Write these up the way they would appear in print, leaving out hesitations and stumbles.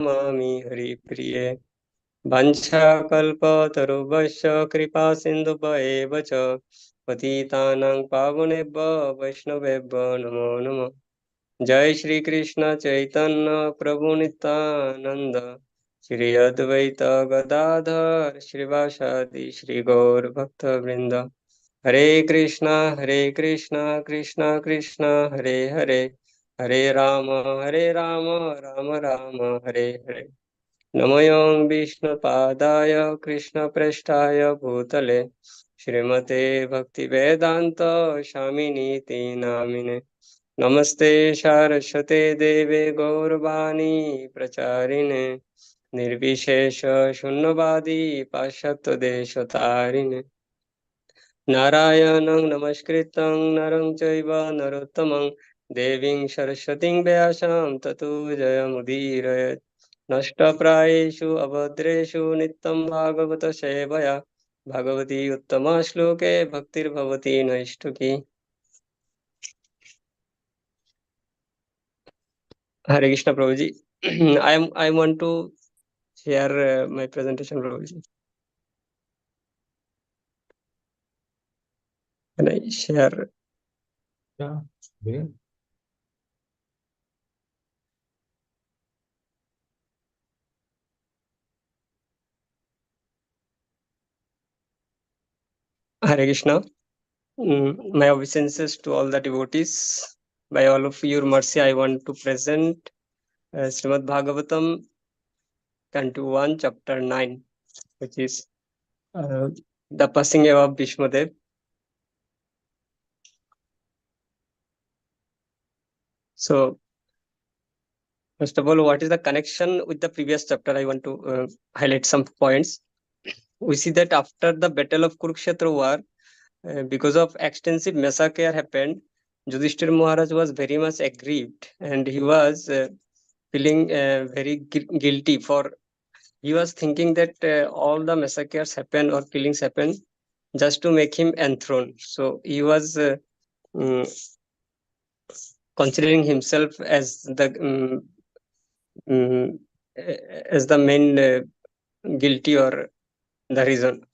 नमामि हरिप्रिये वंशाकल्पतरुभ्यश्च कृपा सिन्धुभ्येव च पतितानां पावनेभ्यो वैष्णवेभ्यो नमो नमः। जय श्री कृष्ण चैतन्य प्रभु नित्यानंद श्री अद्वैत गदाधर श्रीवासादि श्री गौर भक्त वृंद। हरे कृष्णा कृष्णा कृष्णा हरे हरे, हरे राम राम राम हरे हरे। नमों विष्णुपादाय कृष्णप्रेष्ठाय भूतले श्रीमते भक्तिवेदांत स्वामिनीति नामिने। नमस्ते सारस्वते देवे गौरवाणी प्रचारिणे निर्विशेष शून्यवादी पाश्चात्यदेशतारिणे। नारायणं नमस्कृतं नरं चैव नरोत्तमं देवीं सरस्वतीं व्यासं ततो जयमुदीरयेत्। नष्टप्रायेषु अभद्रेषु नित्यं भागवत सेवया भगवती उत्तमा श्लोके भक्तिर्भवति नैष्ठुकी। Hare Krishna Prabhuji. I want to share my presentation, Prabhuji. Can I share? Yeah. Yeah. Hare Krishna. My obeisances to all the devotees. By all of your mercy, I want to present Srimad Bhagavatam, Canto 1, Chapter 9, which is the passing away of Bhishmadev. So, first of all, what is the connection with the previous chapter? I want to highlight some points. We see that after the battle of Kurukshetra war, because of extensive massacre happened, Yudhishthir Maharaj was very much aggrieved and he was feeling very guilty for. He was thinking that all the massacres happen or killings happen just to make him enthroned. So he was um, considering himself as um, as the main guilty or the reason.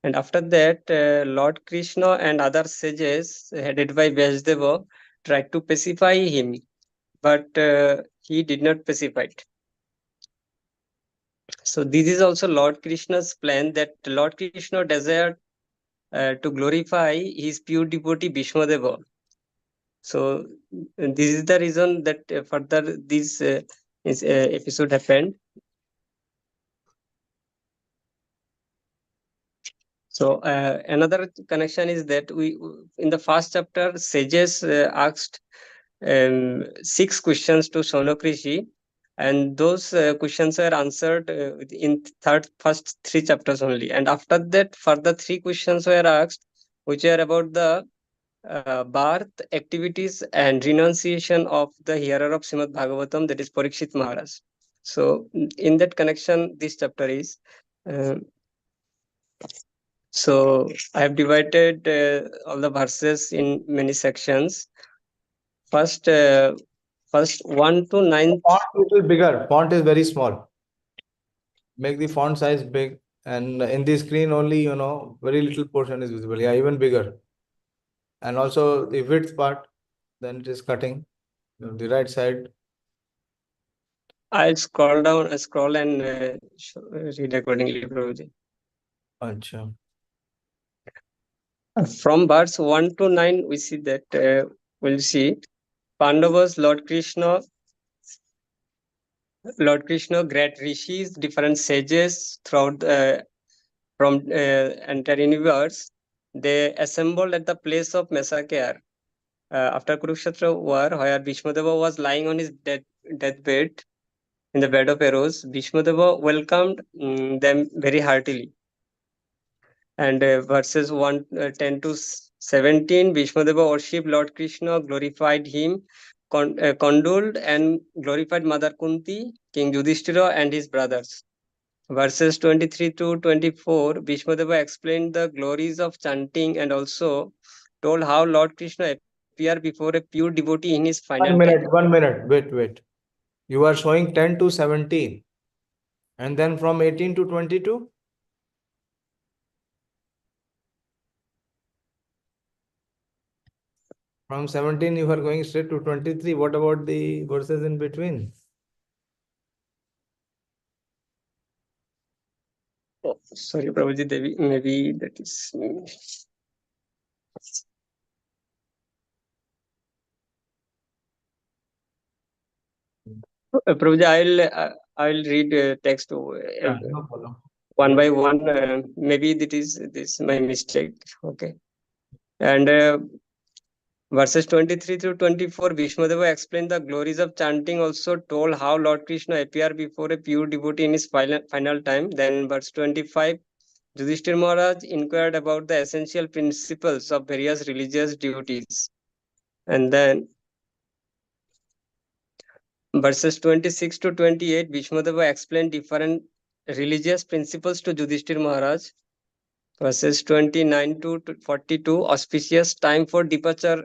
And after that, Lord Krishna and other sages, headed by Vyasdeva, tried to pacify him, but he did not pacify it. So this is also Lord Krishna's plan, that Lord Krishna desired to glorify his pure devotee Bhishmadeva. So this is the reason that further this episode happened. So another connection is that we in the first chapter sages asked 6 questions to Shaunak Rishi, and those questions are answered in first 3 chapters only. And after that, further 3 questions were asked, which are about the birth, activities, and renunciation of the hearer of Srimad Bhagavatam, that is Parikshit Maharaj. So, in that connection, this chapter is. Uh, so, I have divided all the verses in many sections. First, first 1 to 9. Font little bigger. Font is very small. Make the font size big, and in the screen only, very little portion is visible. Yeah, even bigger. And also the width part, then it is cutting. The right side. I'll scroll down, scroll and read accordingly, Prabhuji. Achha. From verse 1 to 9, we see that we'll see Pandavas, Lord Krishna, great rishis, different sages throughout from entire universe. They assembled at the place of massacre after Kurukshetra war, where Bhishmadeva was lying on his deathbed in the bed of arrows. Bhishmadeva welcomed them very heartily. And verses 10 to 17, Bhishmadeva worshipped Lord Krishna, glorified him, condoled and glorified Mother Kunti, King Yudhishthira, and his brothers. Verses 23 to 24, Bhishmadeva explained the glories of chanting and also told how Lord Krishna appeared before a pure devotee in his final 1 minute, time. 1 minute. Wait. You are showing 10 to 17. And then from 18 to 22? From 17, you are going straight to 23. What about the verses in between? Oh, sorry, Prabhuji, maybe that is. Prabhuji, I'll read text Yeah, no problem. one by one. Maybe this my mistake. Okay. And verses 23 through 24, Bhishmadeva explained the glories of chanting, also told how Lord Krishna appeared before a pure devotee in his final time. Then verse 25, Yudhishthir Maharaj inquired about the essential principles of various religious duties. And then verses 26 to 28, Bhishmadeva explained different religious principles to Yudhishthir Maharaj. Verses 29 to 42, auspicious time for departure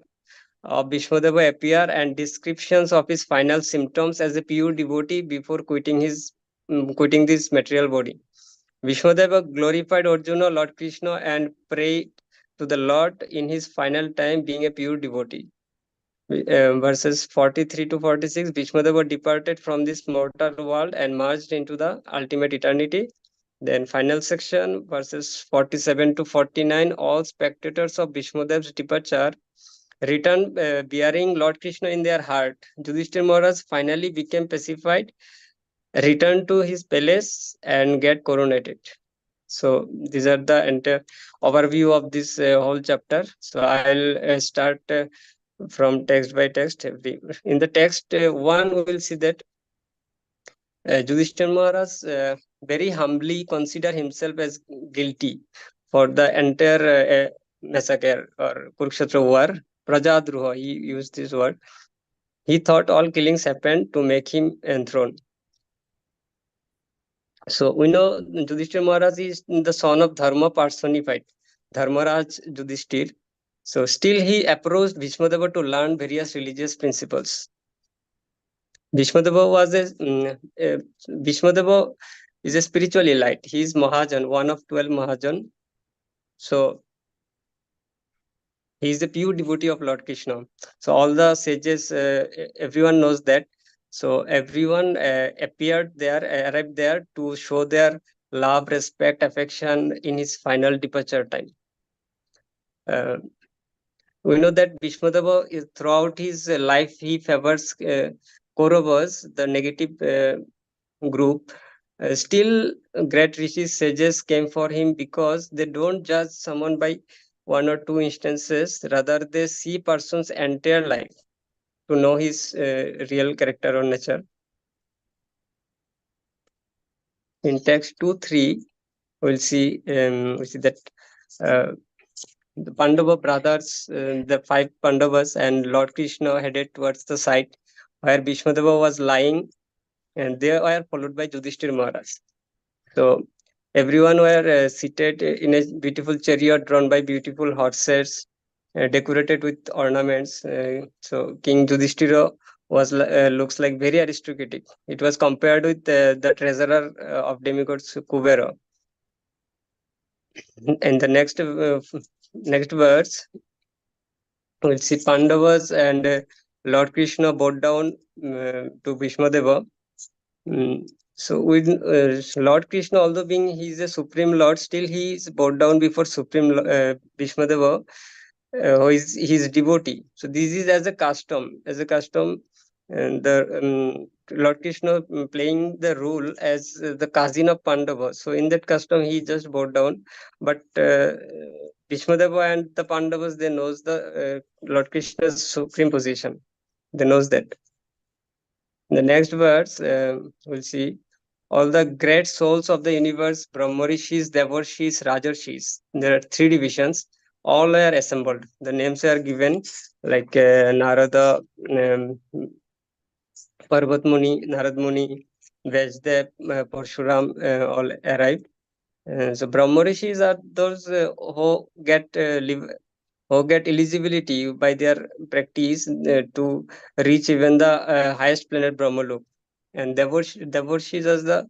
of Bhishmadeva appear and descriptions of his final symptoms as a pure devotee before quitting this material body. Bhishmadeva glorified Arjuna, Lord Krishna, and prayed to the Lord in his final time, being a pure devotee. Verses 43 to 46, Bhishmadeva departed from this mortal world and merged into the ultimate eternity. Then final section, verses 47 to 49, all spectators of Bhishmadeva's departure returned bearing Lord Krishna in their heart. Yudhishthir Maharaj finally became pacified, returned to his palace and get coronated. So these are the entire overview of this whole chapter. So I'll start from text by text. In the text one, we will see that Yudhishthir Maharaj very humbly consider himself as guilty for the entire massacre or Kurukshetra war. Prajadroha, he used this word. He thought all killings happened to make him enthroned. So we know Yudhishthir Maharaj is the son of Dharma personified, Dharmaraj Yudhishthir. So still he approached Bhishmadeva to learn various religious principles. Bhishmadeva is a spiritual elite. He is Mahajan, one of 12 Mahajan. So he is a pure devotee of Lord Krishna. So all the sages, everyone knows that. So everyone arrived there to show their love, respect, affection in his final departure time. We know that Bhishmadeva is throughout his life he favors Kauravas, the negative group. Still, great rishis sages came for him because they don't judge someone by one or two instances. Rather, they see person's entire life to know his real character or nature. In text 2-3, we'll see that the Pandava brothers, the 5 Pandavas and Lord Krishna headed towards the site where Bhishmadeva was lying, and they were followed by Yudhishthir Maharaj. So everyone were seated in a beautiful chariot drawn by beautiful horses, decorated with ornaments. So King Yudhishthira was looks like very aristocratic. It was compared with the treasurer of demigods Kubera. And the next verse, we'll see Pandavas and Lord Krishna bowed down to Bhishmadeva. So with Lord Krishna, although being he is a supreme Lord, still he is bowed down before Supreme Bhishmadeva, who is his devotee. So this is as a custom, and the Lord Krishna playing the role as the cousin of Pandava. So in that custom, he just bowed down. But Bhishmadeva and the Pandavas, they knows the Lord Krishna's supreme position. They knows that. In the next verse, we'll see all the great souls of the universe, Brahmarishis, Devarshis, Rajarshis. There are 3 divisions. All are assembled. The names are given like Narada, Parvat Muni, Narad Muni, Vajdev, Parshuram, all arrived. So Brahmarishis are those who get eligibility by their practice to reach even the highest planet Brahmalok. And Devarshis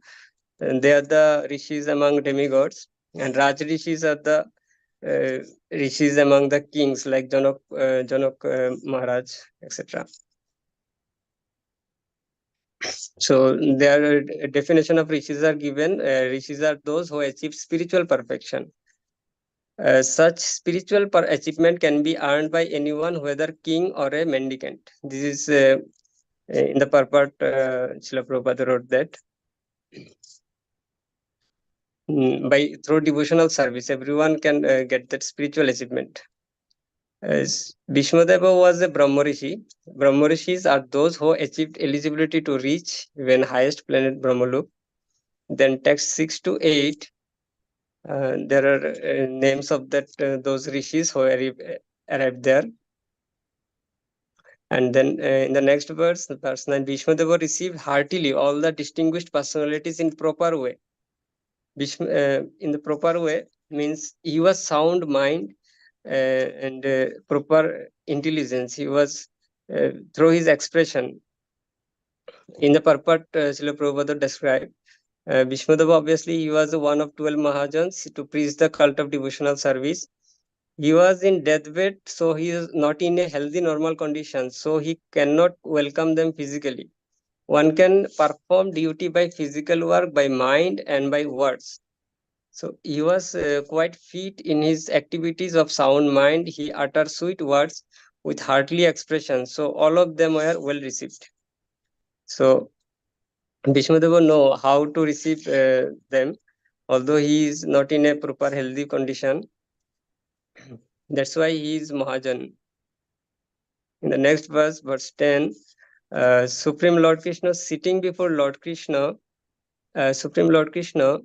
they are the rishis among demigods, and Raj rishis are the rishis among the kings like Janak Maharaj, etc. So their definition of rishis are given. Rishis are those who achieve spiritual perfection. Such spiritual achievement can be earned by anyone, whether king or a mendicant. This is in the purport. Srila Prabhupada wrote that by through devotional service, everyone can get that spiritual achievement. Bhishmadeva was a Brahmarishi. Brahmarishis are those who achieved eligibility to reach even highest planet Brahmalok. Then text 6 to 8. There are names of those rishis who arrived there. And then in the next verse 9, Bhishmadeva received heartily all the distinguished personalities in proper way. In the proper way means he was sound mind and proper intelligence. He was through his expression. In the purport, Srila Prabhupada described, Bhishmadeva obviously he was one of 12 Mahajans to preach the cult of devotional service. He was in deathbed, so he is not in a healthy normal condition, so he cannot welcome them physically. One can perform duty by physical work, by mind, and by words. So he was quite fit in his activities of sound mind. He uttered sweet words with heartly expression. So all of them were well received. So Bhishmadeva know how to receive them, although he is not in a proper healthy condition. That's why he is Mahajan. In the next verse, verse 10, Supreme Lord Krishna sitting before Lord Krishna, Supreme Lord Krishna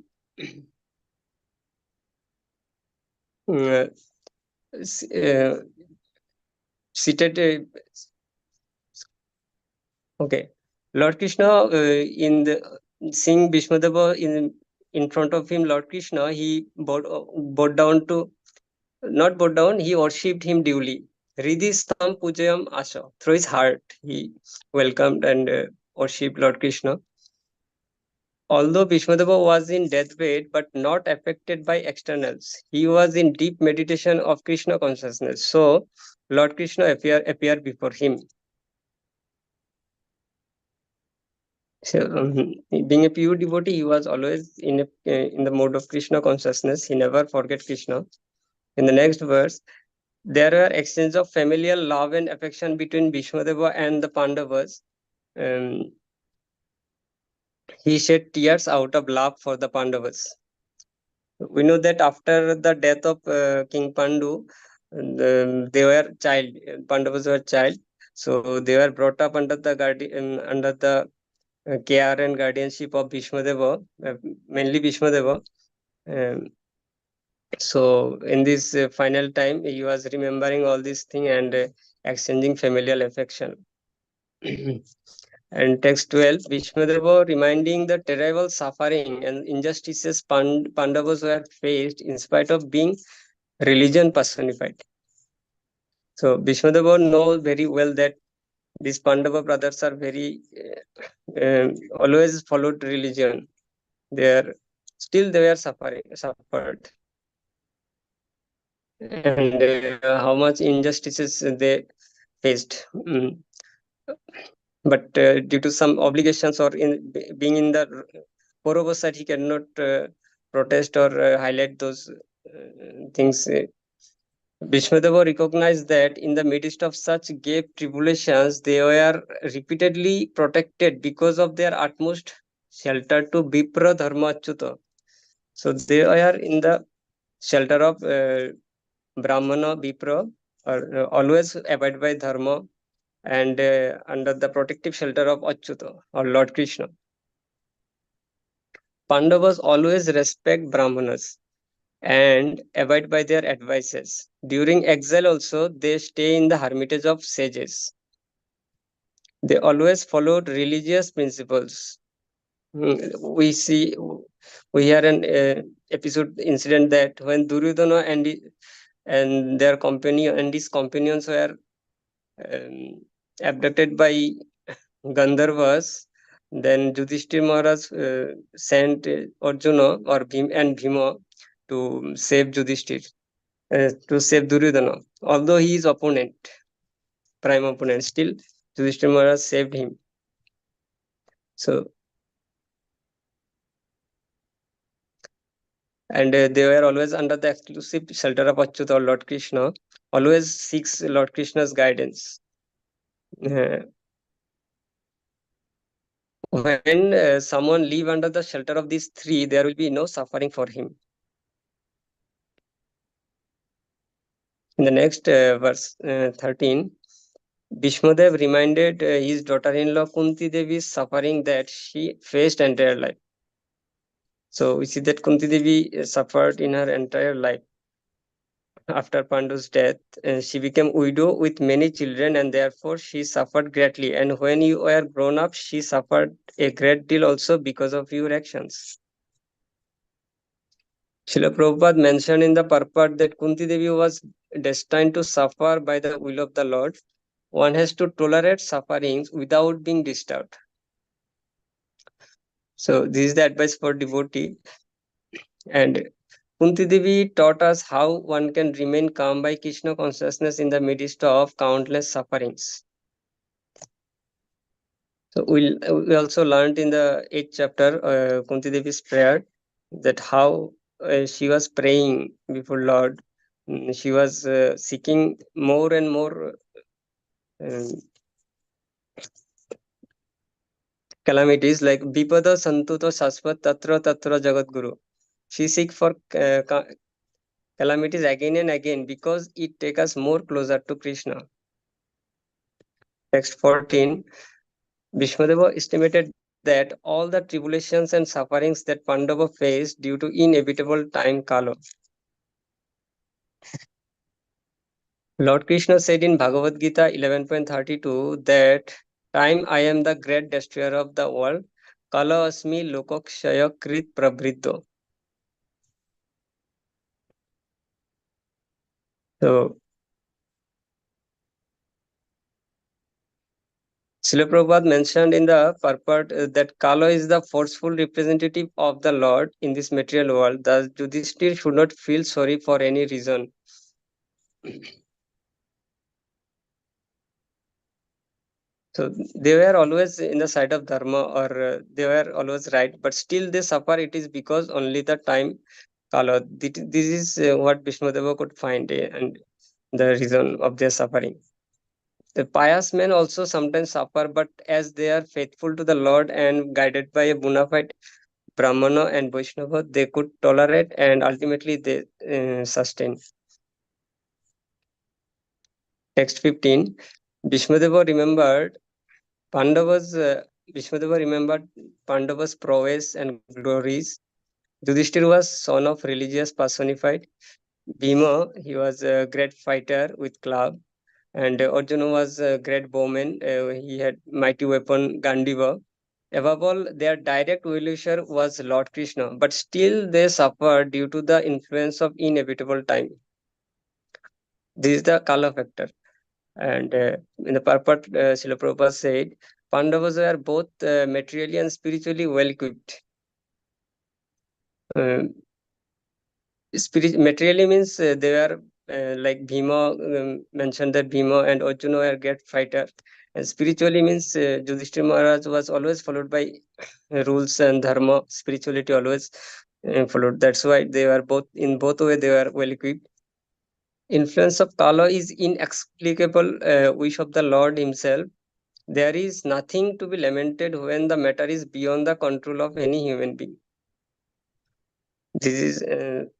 seated. Okay, Lord Krishna in the seeing Bhishmadeva in front of him, Lord Krishna, he bowed down to not bowed down, he worshipped him duly. Ridhi Stam Pujayam Asha. Through his heart, he welcomed and worshipped Lord Krishna. Although Bhishmadeva was in deathbed but not affected by externals, he was in deep meditation of Krishna consciousness. So Lord Krishna appeared before him. So, being a pure devotee, he was always in the mode of Krishna consciousness. He never forget Krishna. In the next verse, there were exchange of familial love and affection between Bhishmadeva and the Pandavas. He shed tears out of love for the Pandavas. We know that after the death of King Pandu, they were child. Pandavas were child, so they were brought up under the care and guardianship of Bhishmadeva, mainly Bhishmadeva. So in this final time, he was remembering all these things and exchanging familial affection. And text 12, Bhishmadeva reminding the terrible suffering and injustices Pandavas were faced in spite of being religion personified. So Bhishmadeva knows very well that these Pandava brothers are very always followed religion. They were suffered, and how much injustices they faced. But due to some obligations or being in the Pauravas side, he cannot protest or highlight those things. Bhishmadeva recognized that in the midst of such grave tribulations, they were repeatedly protected because of their utmost shelter to Vipra Dharma Achyuta. So they are in the shelter of Brahmana Vipra, or always abide by Dharma, and under the protective shelter of Achyuta or Lord Krishna. Pandavas always respect Brahmanas and abide by their advices. During exile also, they stay in the hermitage of sages. They always followed religious principles. We hear an episode incident that when Duryodhana and their companion and his companions were abducted by Gandharvas, Then Yudhishthir Maharaj sent Arjuna or Bhima to save Yudhishthir, to save Duryodhana. Although he is opponent, prime opponent, still Yudhishthir Maharaj saved him. So, and they were always under the exclusive shelter of Achyuta or Lord Krishna, always seeks Lord Krishna's guidance. When someone live under the shelter of these three, there will be no suffering for him. In the next verse 13, Bhishmadev reminded his daughter-in-law Kunti Devi's suffering that she faced entire life. So we see that Kunti Devi suffered in her entire life. After Pandu's death, she became widow with many children, and therefore she suffered greatly. And when you were grown up, she suffered a great deal also because of your actions. Srila Prabhupada mentioned in the purport that Kunti Devi was destined to suffer by the will of the Lord. One has to tolerate sufferings without being disturbed. So this is the advice for devotee. And Kunti Devi taught us how one can remain calm by Krishna consciousness in the midst of countless sufferings. So we also learned in the 8th chapter, Kunti Devi's prayer, that how she was praying before Lord. She was seeking more and more calamities like Bipada Santuto Sasvat Tatra Tatra Jagat Guru. She seek for calamities again and again because it takes us more closer to Krishna. Text 14. Bhishmadeva estimated that all the tribulations and sufferings that Pandava faced due to inevitable time Kala. Lord Krishna said in Bhagavad Gita 11.32 that time I am the great destroyer of the world, Kala asmi lokakshaya krit prabhriddho. So, Srila Prabhupada mentioned in the purport that Kala is the forceful representative of the Lord in this material world. Thus, Yudhishthir should not feel sorry for any reason. So they were always in the side of Dharma, or they were always right, but still they suffer. It is because only the time Kala. This is what Bhishmadeva could find and the reason of their suffering. The pious men also sometimes suffer, but as they are faithful to the Lord and guided by a bona fide Brahmana and Vaishnava, they could tolerate and ultimately they sustain. Text 15. Bhishmadeva remembered Pandavas. Bhishmadeva remembered Pandavas' prowess and glories. Yudhishthir was son of religious personified. Bhima, he was a great fighter with club. And Arjuna was a great bowman. He had mighty weapon Gandiva. Above all, their direct well-wisher was Lord Krishna, but still they suffered due to the influence of inevitable time. This is the Kala factor. And in the purport, Srila Prabhupada said, Pandavas were both materially and spiritually well equipped. Materially means they were like Bhima mentioned that Bhima and Arjuna were great fighter. And spiritually means Yudhishthira Maharaj was always followed by rules and dharma. Spirituality always followed. That's why they were both in both way they were well equipped. Influence of Kala is inexplicable wish of the Lord Himself. There is nothing to be lamented when the matter is beyond the control of any human being. This is, and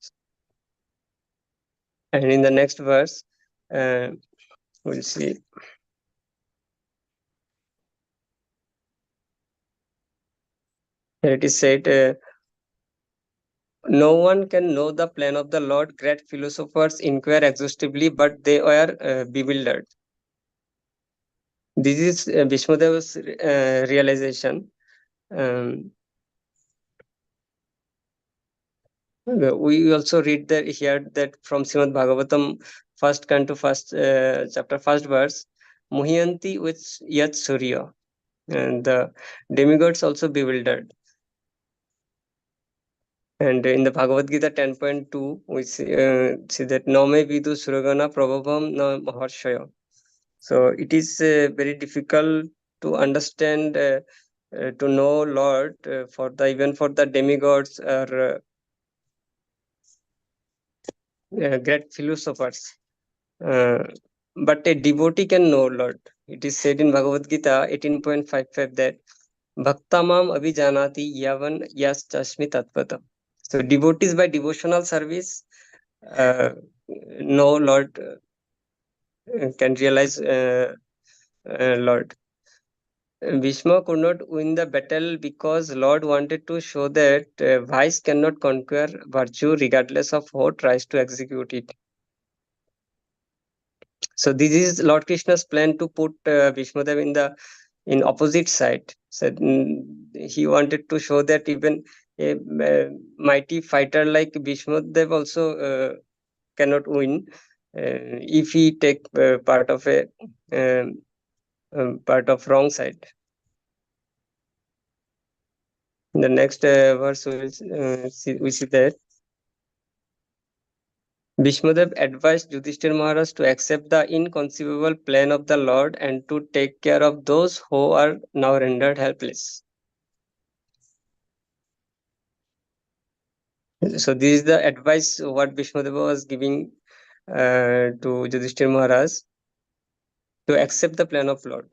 in the next verse, we'll see. Here it is said, no one can know the plan of the Lord. Great philosophers inquire exhaustively, but they are bewildered. This is Bhishmadeva's realization. We also read that here that from Srimad Bhagavatam, first canto, first chapter, first verse, Muhyanti with Yat Surya. and the demigods also bewildered. And in the Bhagavad Gita 10.2, we see that Name Vidu Suragana Prabhavam Na Maharshaya. So it is very difficult to understand, to know Lord for the even for the demigods or great philosophers. But a devotee can know Lord. It is said in Bhagavad Gita 18.55 that Bhaktamam Abhijanati Yavan Yas Chasmi Tatvata. So devotees by devotional service know Lord, can realize Lord. Bhishma could not win the battle because Lord wanted to show that vice cannot conquer virtue regardless of who tries to execute it. So this is Lord Krishna's plan to put Bhishmadev in opposite side. So he wanted to show that even a mighty fighter like Bhishmadev also cannot win if he take part of a part of wrong side. In the next verse, we see that Bhishmadev advised Yudhishthir Maharaj to accept the inconceivable plan of the Lord and to take care of those who are now rendered helpless. So this is the advice what Bhishmadeva was giving to Yudhishthir Maharaj to accept the plan of Lord.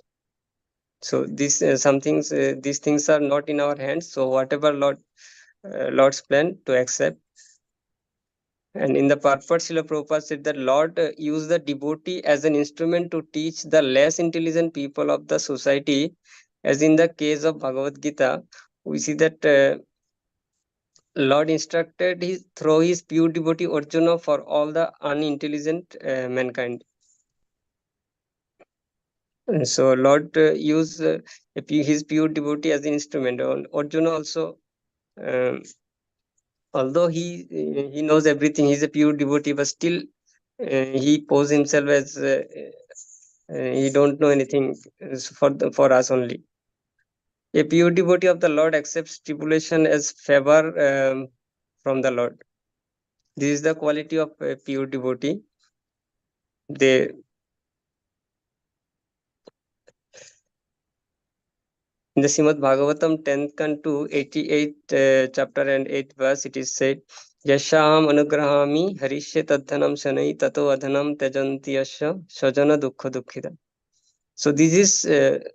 So this these things are not in our hands. So whatever Lord's plan to accept. And in the purport, Srila Prabhupada said that Lord used the devotee as an instrument to teach the less intelligent people of the society. As in the case of Bhagavad Gita, we see that Lord instructed through his pure devotee Arjuna for all the unintelligent mankind. And so Lord used his pure devotee as an instrument. Arjuna also, although he knows everything, he's a pure devotee, but still he poses himself as he don't know anything for us only. A pure devotee of the Lord accepts tribulation as favor from the Lord. This is the quality of a pure devotee. They in the Srimad Bhagavatam 10th canto 88th chapter and 8th verse, it is said, Yashaham anugrahami harishya tadhanam shanai tato adhanam tejanti yasya sajana dukkha dukkhita. So this is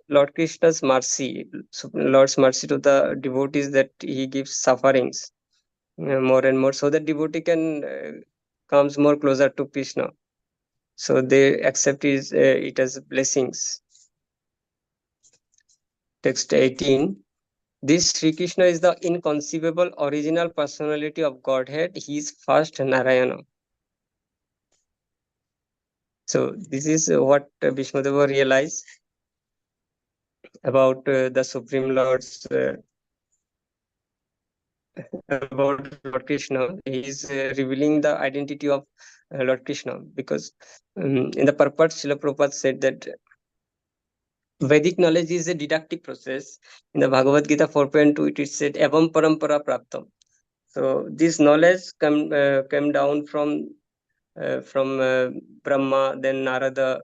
Lord Krishna's mercy, Lord's mercy to the devotees, that he gives sufferings more and more, so that devotee can comes more closer to Krishna. So they accept it as blessings. Text 18. This Sri Krishna is the inconceivable original personality of Godhead. He is first Narayana. So this is what Bhishmadeva realized about the Supreme Lord's about Lord Krishna. He is revealing the identity of Lord Krishna, because in the purport, Srila Prabhupada said that Vedic knowledge is a deductive process. In the Bhagavad Gita 4.2, it is said, Evam parampara praptam. So this knowledge came down from Brahma, then Narada,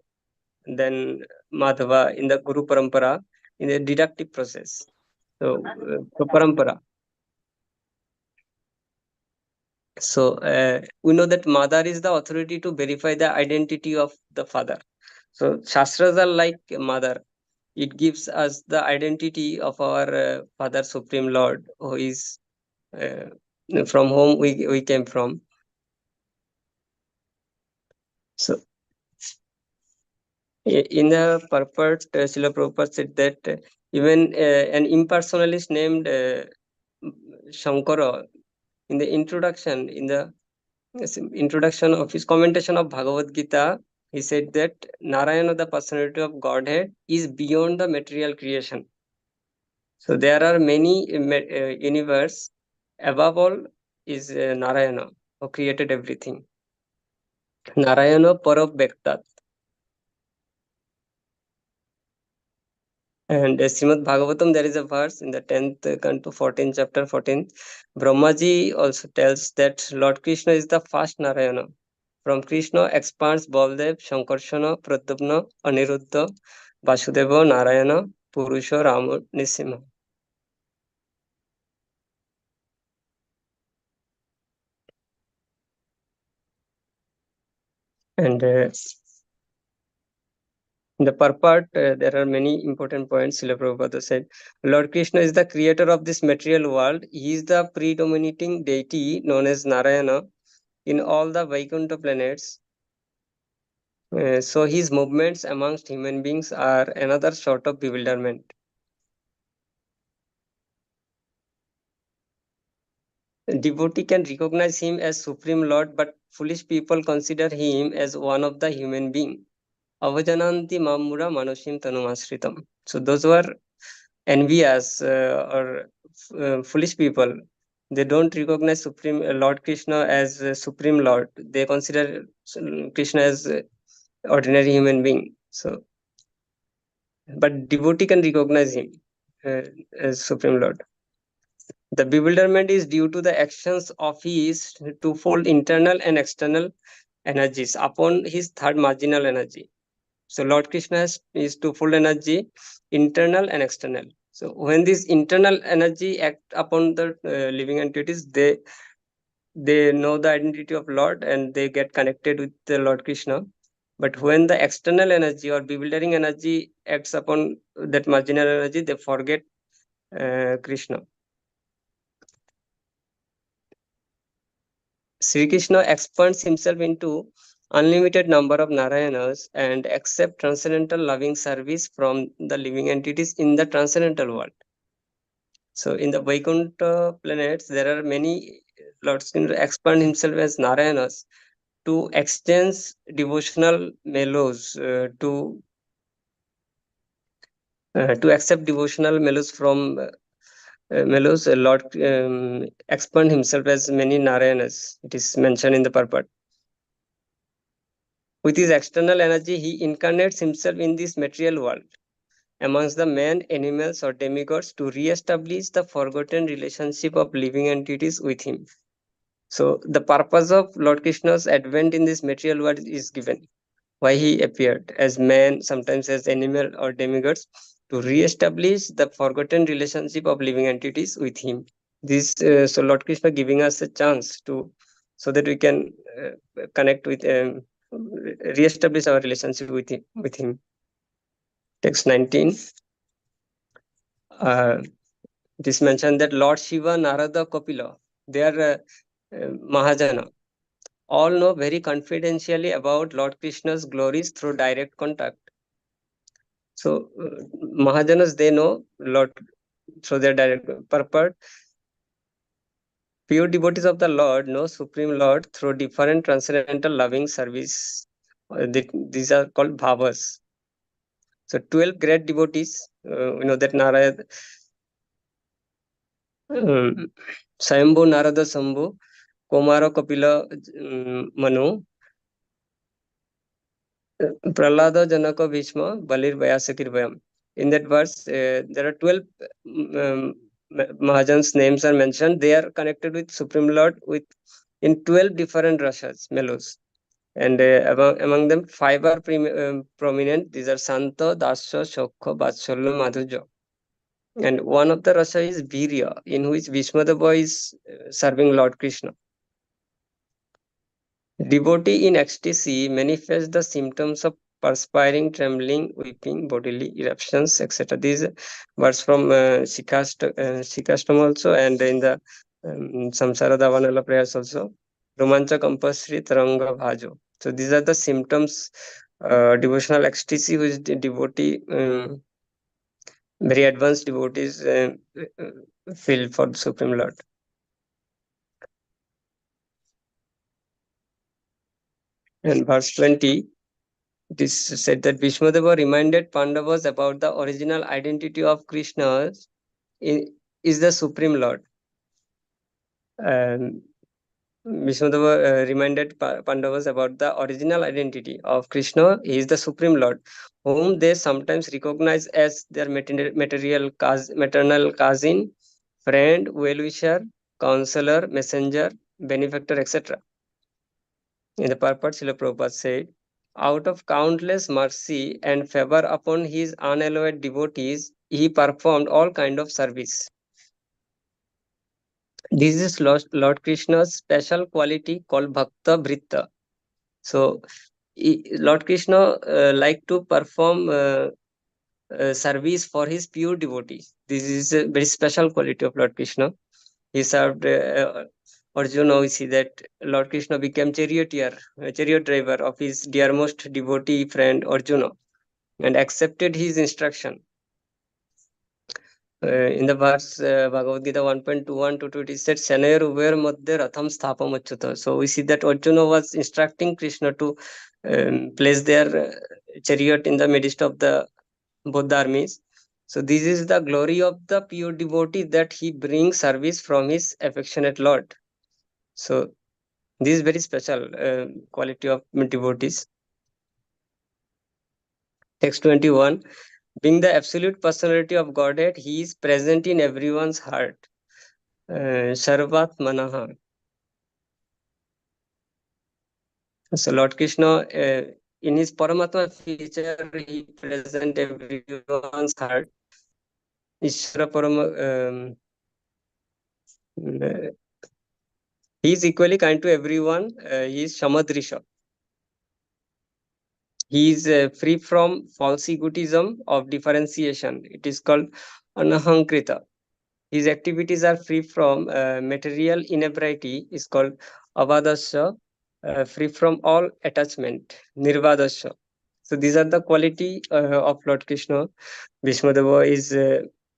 then Madhava in the Guru Parampara in a deductive process. So parampara. So we know that mother is the authority to verify the identity of the father. So Shastras are like mother. It gives us the identity of our Father Supreme Lord, who is from whom we came from. So in the purport, Srila Prabhupada said that even an impersonalist named Shankara, in the introduction, of his commentation of Bhagavad Gita, he said that Narayana, the personality of Godhead, is beyond the material creation. So there are many universe. Above all is Narayana, who created everything. Narayana Parabhaktat. And Srimad Bhagavatam, there is a verse in the 10th canto, 14th chapter, 14th. Brahmaji also tells that Lord Krishna is the first Narayana. From Krishna expands Baldev, Shankarshana, Pradyumna, Aniruddha, Vasudeva, Narayana, Purusha, Rama, Nisimha. And in the purport, there are many important points. Srila Prabhupada said, Lord Krishna is the creator of this material world. He is the predominating deity known as Narayana in all the Vaikuntha planets. So his movements amongst human beings are another sort of bewilderment. A devotee can recognize him as Supreme Lord, but foolish people consider him as one of the human being. Avajananti mamura manoshim tanumasritam. So those who are envious or foolish people, they don't recognize Supreme Lord Krishna as Supreme Lord. They consider Krishna as ordinary human being. So, but devotee can recognize him as Supreme Lord. The bewilderment is due to the actions of his twofold internal and external energies upon his third marginal energy. So Lord Krishna is twofold energy, internal and external. So when this internal energy act upon the living entities, they know the identity of Lord and they get connected with the Lord Krishna. But when the external energy or bewildering energy acts upon that marginal energy, they forget Krishna. Sri Krishna expands himself into unlimited number of Narayanas and accept transcendental loving service from the living entities in the transcendental world. So in the Vaikuntha planets, there are many Lord Krishna expand himself as Narayanas to exchange devotional mellows, to accept devotional mellows from mellows. Lord expand himself as many Narayanas. It is mentioned in the purport. With his external energy, he incarnates himself in this material world amongst the men, animals, or demigods to re-establish the forgotten relationship of living entities with him. So the purpose of Lord Krishna's advent in this material world is given. Why he appeared as man, sometimes as animal or demigods, to re-establish the forgotten relationship of living entities with him. This so Lord Krishna giving us a chance to, so that we can connect with re-establish our relationship with him. Text 19. It is mentioned that Lord Shiva, Narada, Kapila, they are Mahajana, all know very confidentially about Lord Krishna's glories through direct contact. So Mahajanas, they know Lord through their direct purport. Pure devotees of the Lord know Supreme Lord through different transcendental loving service. These are called bhavas. So 12 great devotees, we know that Narayana, Swayambhu, Narada, Sambhu, Komara, Kapila, Manu, Prahlada, Janaka, Bhishma, Balir, Vyasakir, Vayam. In that verse, there are 12 Mahajans' names are mentioned. They are connected with Supreme Lord with in 12 different rasas, mellows. And among them, 5 are prominent. These are Santa, Dasya, Shokha, Vatsalya, Madhurya. And one of the rasa is Virya, in which Bhishmadeva is serving Lord Krishna. Devotee in ecstasy manifests the symptoms of perspiring, trembling, weeping, bodily eruptions, etc. These words from Shikashtam also, and in the Samsara Davanala prayers also. Romancha Kampasri Taranga Bhajo. So these are the symptoms, devotional ecstasy which the devotee, very advanced devotees feel for the Supreme Lord. And verse 20, it is said that Bhishmadeva reminded Pandavas about the original identity of Krishna is the Supreme Lord. Vishwadeva reminded Pandavas about the original identity of Krishna. He is the Supreme Lord, whom they sometimes recognize as their maternal cousin, friend, well-wisher, counselor, messenger, benefactor, etc. In the purport, Srila Prabhupada said, out of countless mercy and favor upon his unalloyed devotees, he performed all kind of service. This is Lord Krishna's special quality called Bhakta Vritta. So, Lord Krishna like to perform service for his pure devotees. This is a very special quality of Lord Krishna. He served Arjuna. We see that Lord Krishna became chariot driver of his dearmost devotee friend Arjuna, and accepted his instruction. In the verse Bhagavad Gita 1.21 to 2, it is said, Sanayor Uver Madhya Ratham Sthapam Achyuta. So we see that Arjuna was instructing Krishna to place their chariot in the midst of the both the armies. So this is the glory of the pure devotee, that he brings service from his affectionate Lord. So this is very special quality of devotees. Text 21. Being the absolute personality of Godhead, he is present in everyone's heart. Sarvat Manaha. So Lord Krishna, in his Paramatma feature, he present everyone's heart. Ishvara Parama, he is equally kind to everyone. He is Shamadrisha. He is free from false egotism of differentiation. It is called Anahankrita. His activities are free from material inebriety, is called Avadasya, free from all attachment, Nirvadasya. So these are the quality of Lord Krishna Bhishmadeva is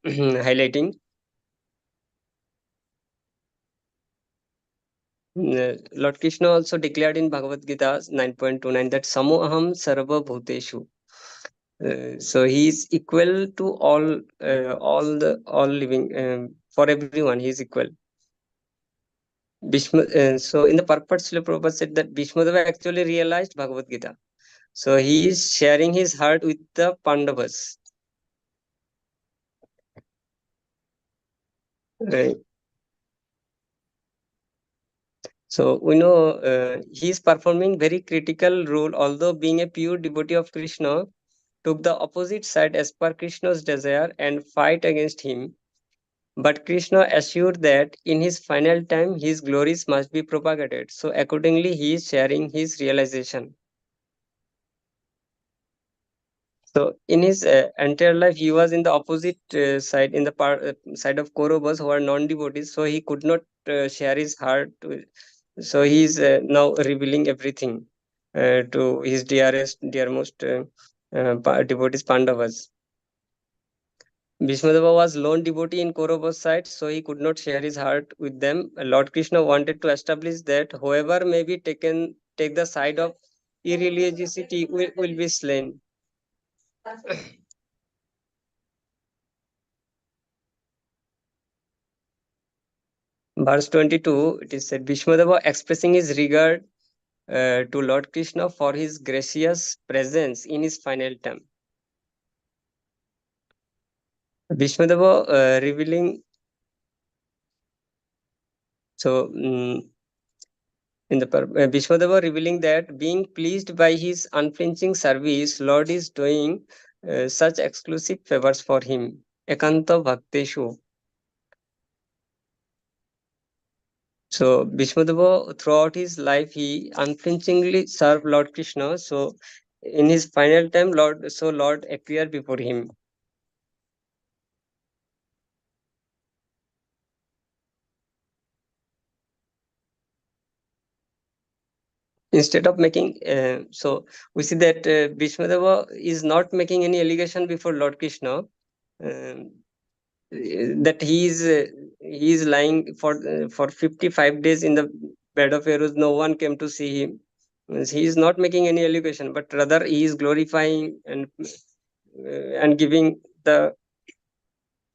highlighting. Lord Krishna also declared in Bhagavad Gita 9.29 that Samo Aham Sarva Bhuteshu. So he is equal to all living, for everyone. He is equal. So in the purport, Srila Prabhupada said that Bhishmadeva actually realized Bhagavad Gita. So he is sharing his heart with the Pandavas. Right. So we know he is performing very critical role, although being a pure devotee of Krishna, took the opposite side as per Krishna's desire and fight against him. But Krishna assured that in his final time, his glories must be propagated. So accordingly, he is sharing his realization. So in his entire life, he was in the opposite side, in the side of Kauravas who are non-devotees. So he could not share his heart. So he is now revealing everything to his dearmost devotees Pandavas. Bhishmadeva was lone devotee in Kaurava's side, so he could not share his heart with them. Lord Krishna wanted to establish that whoever may be take the side of irreligiosity will be slain. Verse 22, it is said, Bhishmadeva expressing his regard to Lord Krishna for his gracious presence in his final time. Bhishmadeva revealing, so in the Bhishmadeva revealing that being pleased by his unflinching service, Lord is doing such exclusive favors for him. Ekanta Bhakteshu. So Bhishmadeva, throughout his life, he unflinchingly served Lord Krishna. So in his final time, Lord appeared before him. Instead of making, so we see that Bhishmadeva is not making any allegation before Lord Krishna. That he is lying for 55 days in the bed of arrows. No one came to see him. He is not making any allegation, but rather he is glorifying and giving the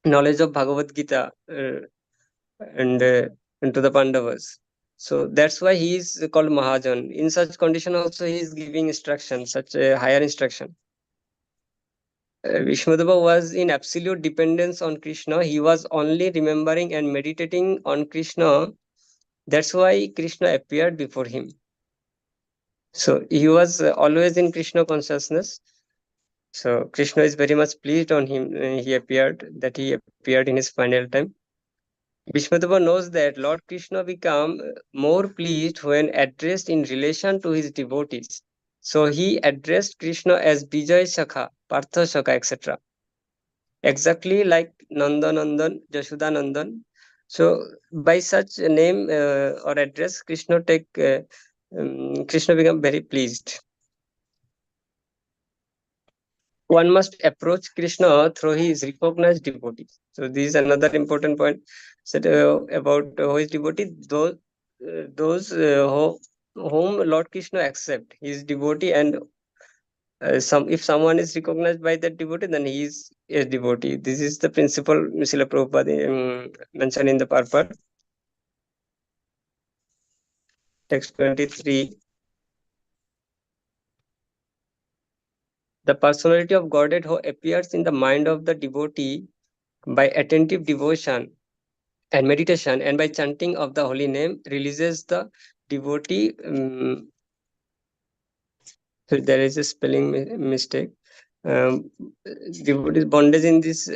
knowledge of Bhagavad Gita and to the Pandavas. So that's why he is called Mahajan. In such condition also he is giving instruction, such a higher instruction. Vishwadeva was in absolute dependence on Krishna. He was only remembering and meditating on Krishna. That's why Krishna appeared before him. So he was always in Krishna consciousness. So Krishna is very much pleased on him. He appeared in his final time. Vishwadeva knows that Lord Krishna become more pleased when addressed in relation to his devotees. So he addressed Krishna as Vijay Shakha, Partha Shakha, etc. Exactly like Nanda Nandan, Jashoda Nandan. So by such a name or address, Krishna become very pleased. One must approach Krishna through his recognized devotees. So this is another important point said about his devotee. Whom Lord Krishna accept, his devotee, and if someone is recognized by that devotee, then he is a devotee. This is the principle Srila Prabhupada mentioned in the purport. Text 23. The personality of Godhead who appears in the mind of the devotee by attentive devotion and meditation and by chanting of the holy name releases the devotee. So there is a spelling mistake. Devotee's bondage in his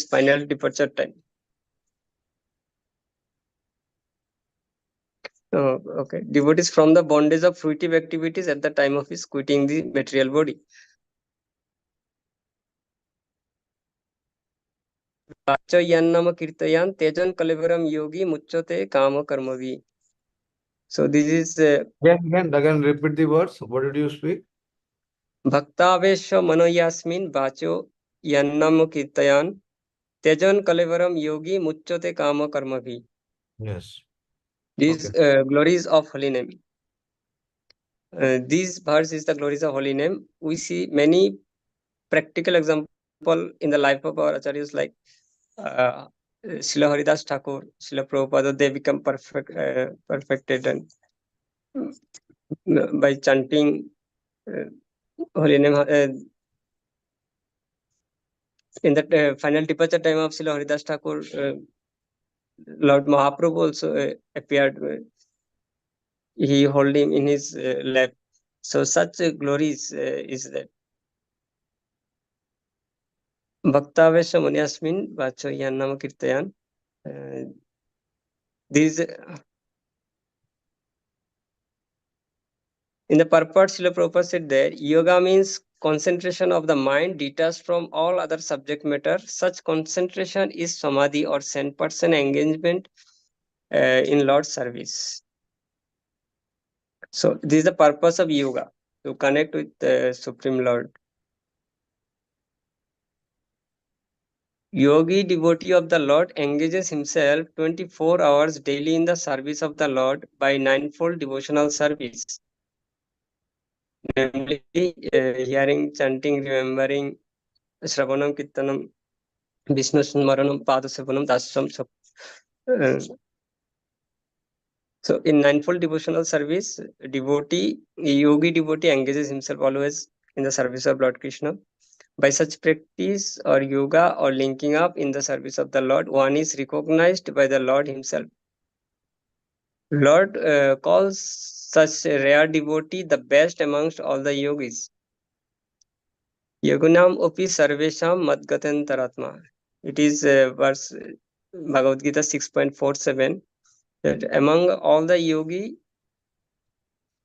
final departure time. Oh, okay. Devotees from the bondage of fruitive activities at the time of his quitting the material body. Yannama kirtayan tejan kalevaram yogi mucchote kama karmavi. So this is Again, repeat the words. What did you speak? Bhaktavesh manoyasmin vacho yannam kirtayan tejan kalevaram yogi mucchote kama karmavi. Yes. These glories of holy name. These verse is the glories of holy name. We see many practical example in the life of our acharyas like Srila Haridas Thakur, Srila Prabhupada. They become perfected and by chanting holy name. In the final departure time of Srila Haridas Thakur, Lord Mahaprabhu also appeared. He hold him in his lap. So such glories is that. Bhaktavesha Munyasmin Vacho Yannama Kirtayan. These in the purport, Srila Prabhupada said that yoga means concentration of the mind detached from all other subject matter. Such concentration is samadhi or 100% engagement in Lord's service. So this is the purpose of yoga, to connect with the Supreme Lord. Yogi devotee of the Lord engages himself 24 hours daily in the service of the Lord by ninefold devotional service. Namely, hearing, chanting, remembering, Shravanam, Kirtanam, Vishnu Smaranam, Padasevanam, Dasam. So in ninefold devotional service, yogi devotee engages himself always in the service of Lord Krishna. By such practice or yoga or linking up in the service of the Lord, one is recognized by the Lord himself. Lord calls such a rare devotee the best amongst all the yogis. Yogunam opi sarvesham madgatantaratma. It is verse Bhagavad Gita 6.47 that among all the yoginam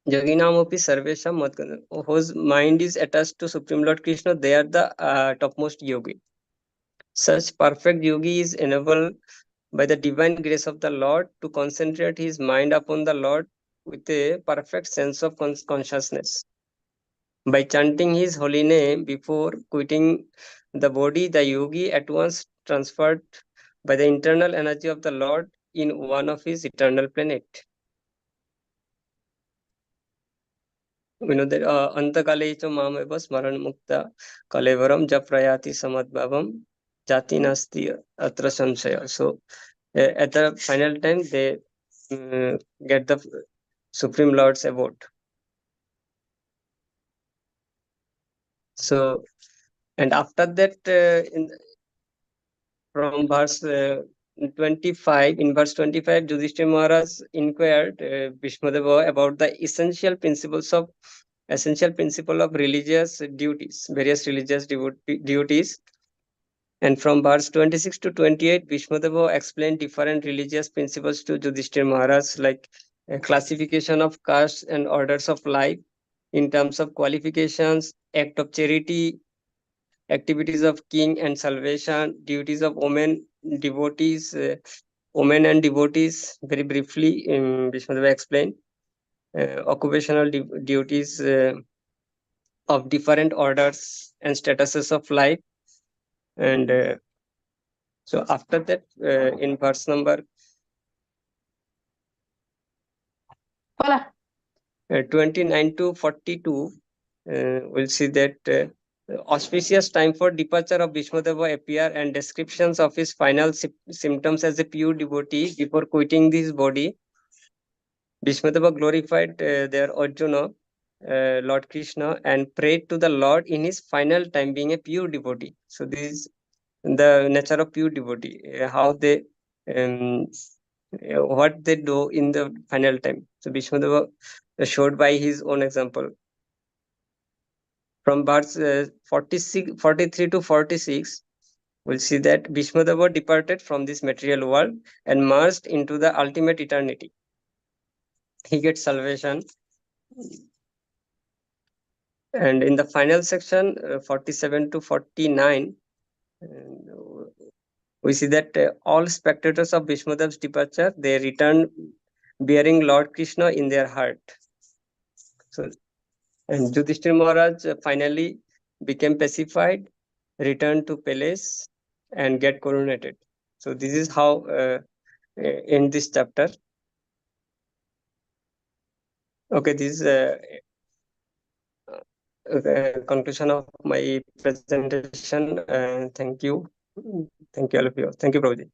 opi sarvesham madgatantaratma, whose mind is attached to Supreme Lord Krishna, they are the topmost yogi. Such perfect yogi is enabled by the divine grace of the Lord to concentrate his mind upon the Lord with a perfect sense of consciousness. By chanting his holy name before quitting the body, the yogi at once transferred by the internal energy of the Lord in one of his eternal planet. We know that Antakale cha mameva smaran mukta kalevaram japrayati samadbhavam jati nasti atra samshaya. So at the final time, get the Supreme Lord's award. So, and after that, from verse 25, in verse 25, Yudhishthira Maharaj inquired Bhishmadeva about the essential principle of religious duties, various religious duties. And from verse 26 to 28, Bhishmadeva explained different religious principles to Yudhishthira Maharaj, like classification of castes and orders of life in terms of qualifications, act of charity, activities of king and salvation, duties of women and devotees. Very briefly, Bhishmadeva explained occupational duties of different orders and statuses of life. And so after that, in verse number 29 to 42, we'll see that auspicious time for departure of Bhishmadeva appear, and descriptions of his final symptoms as a pure devotee before quitting this body. Bhishmadeva glorified their Arjuna, Lord Krishna, and prayed to the Lord in his final time, being a pure devotee. So this is the nature of pure devotee, how they what they do in the final time. So Bhishmadeva showed by his own example. From verse 43 to 46, we'll see that Bhishmadeva departed from this material world and merged into the ultimate eternity. He gets salvation. And in the final section, 47 to 49, we see that all spectators of Bhishmadev's departure, they return bearing Lord Krishna in their heart. So, and Yudhishthira Maharaj finally became pacified, returned to palace, and get coronated. So this is how in this chapter. Okay, this is conclusion of my presentation. Thank you. Thank you, all of you. Thank you, Prabhuji.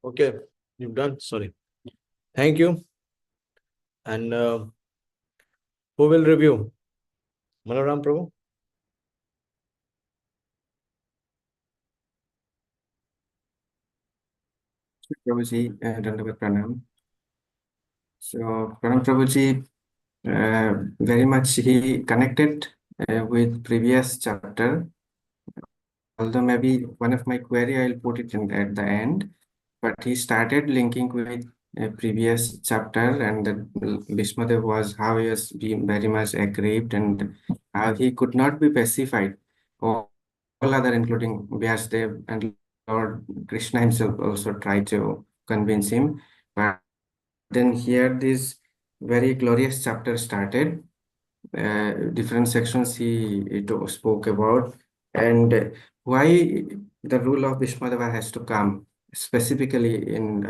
Okay, you've done. Sorry. Thank you. And who will review? Manoram Prabhu? Prabhuji, Dandavat Pranam. So, Pranam Prabhuji, very much he connected with previous chapter. Although maybe one of my query, I'll put it in at the end. But he started linking with a previous chapter, and that Bhishmadev was how he was being very much aggrieved and how he could not be pacified. All other, including Vyasdev and Lord Krishna himself, also tried to convince him. But then here this very glorious chapter started. Different sections he spoke about, and why the rule of Bhishmadeva has to come specifically in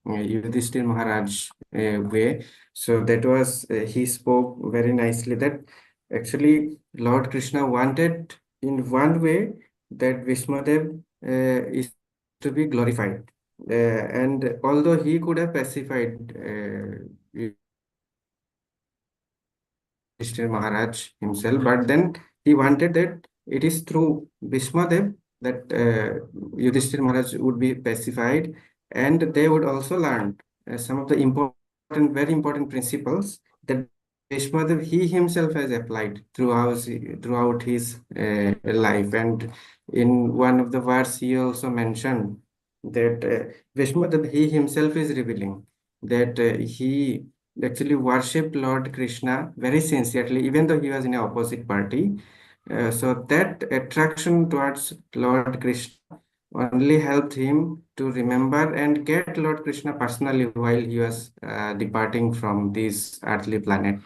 Yudhishthira Maharaj way. So that was he spoke very nicely that actually Lord Krishna wanted in one way that Bhishmadev is to be glorified, and although he could have pacified Yudhishthira Maharaj himself, but then he wanted that it is through Bhishmadev that Yudhishthira Maharaj would be pacified, and they would also learn some of the very important principles that Bhishmadev he himself has applied throughout his life. And in one of the verse he also mentioned that Bhishmadev he himself is revealing that he actually worshipped Lord Krishna very sincerely, even though he was in an opposite party. So that attraction towards Lord Krishna only helped him to remember and get Lord Krishna personally while he was departing from this earthly planet.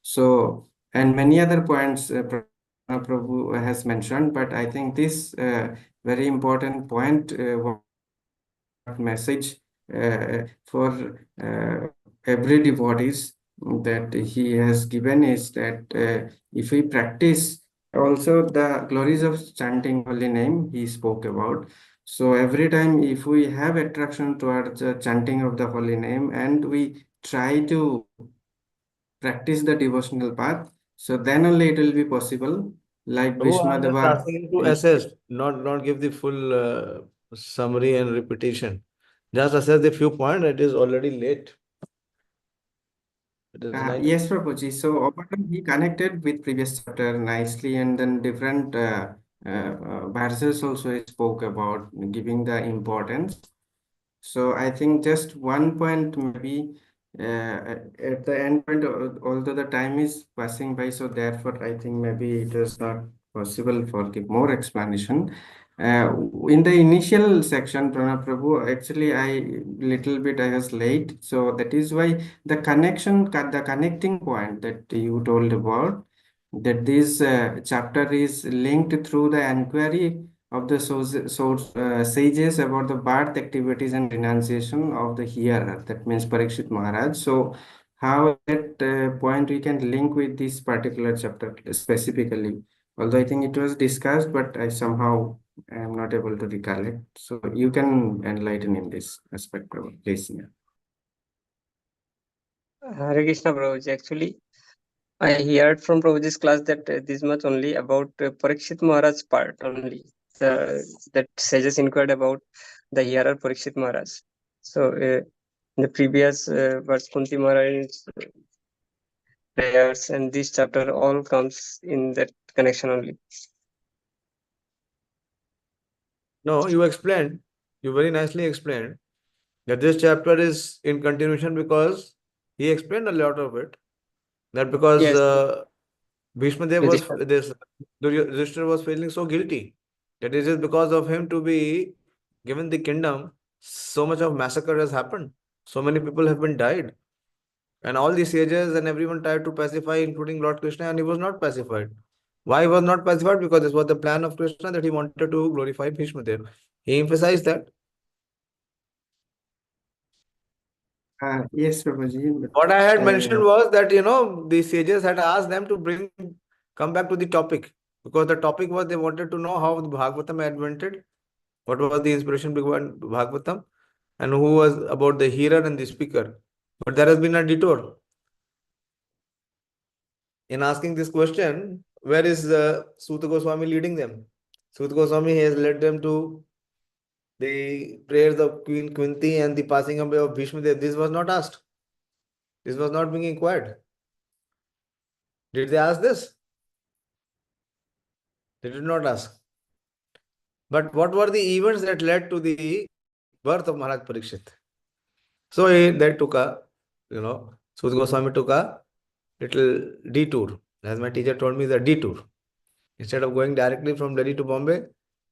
So, and many other points Prabhu has mentioned, but I think this very important point message for every devotees that he has given is that if we practice also the glories of chanting holy name he spoke about. So every time if we have attraction towards the chanting of the holy name and we try to practice the devotional path, so then only it will be possible. Like Prabhu, Bhishma I'm just Deva, asking him to assess, not give the full summary and repetition. Just assess the few points. It is already late. It is night. yes, Prabhuji. So Opadam, he connected with previous chapter nicely, and then different verses also he spoke about giving the importance. So I think just one point maybe at the end point, although the time is passing by, so therefore I think maybe it was not possible for give more explanation. In the initial section, Pranab Prabhu, actually I little bit I was late, so that is why the connecting point that you told about, that this chapter is linked through the inquiry of the sages about the birth activities and renunciation of the hearer, that means Parikshit Maharaj. So how that point we can link with this particular chapter specifically, although I think it was discussed, but I somehow am not able to recollect. So you can enlighten in this aspect, Prabhu, please. Yeah. Hare Krishna Prabhuji. Actually, I heard from Prabhuji's class that this much only about Parikshit Maharaj's part only. That sages inquired about the hearer Parikshit Maharaj. So in the previous verse, Kunti Maharaj's prayers and this chapter all comes in that connection only. No, you explained. You very nicely explained that this chapter is in continuation because he explained a lot of it. That because Yes, Bhishma Dev was Yudhishthira. this Yudhishthira was feeling so guilty that it is because of him to be given the kingdom. So much of massacre has happened. So many people have been died, and all the sages and everyone tried to pacify, including Lord Krishna, and he was not pacified. Why he was not pacified? Because this was the plan of Krishna that he wanted to glorify Bhishma Dev. He emphasized that. Yes, Prabhuji. What I had Uh, mentioned was that, the sages had asked them to come back to the topic, because the topic was they wanted to know how the Bhagavatam had invented, what was the inspiration behind Bhagavatam, and who was about the hearer and the speaker. But there has been a detour. In asking this question, where is Suta Goswami leading them? Suta Goswami has led them to the prayers of Queen Kunti and the passing away of Bhishma Dev. This was not asked. This was not being inquired. Did they ask this? They did not ask. But what were the events that led to the birth of Maharaj Parikshit? So that took Suta Goswami took a little detour. As my teacher told me, the detour. Instead of going directly from Delhi to Bombay,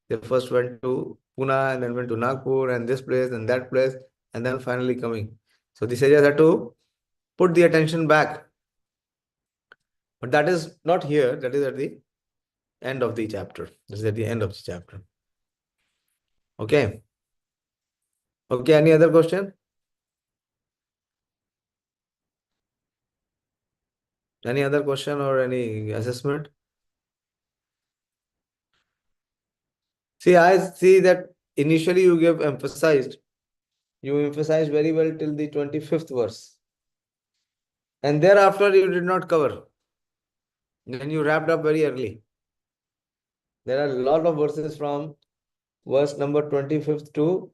they first went to Pune and then went to Nagpur and this place and that place, and then finally coming. So the sages had to put the attention back. But that is not here. That is at the end of the chapter. This is at the end of the chapter. Okay. Okay, any other question? Any other question or any assessment? See, I see that initially you emphasized very well till the 25th verse. And thereafter you did not cover. Then you wrapped up very early. There are a lot of verses from verse number 25th to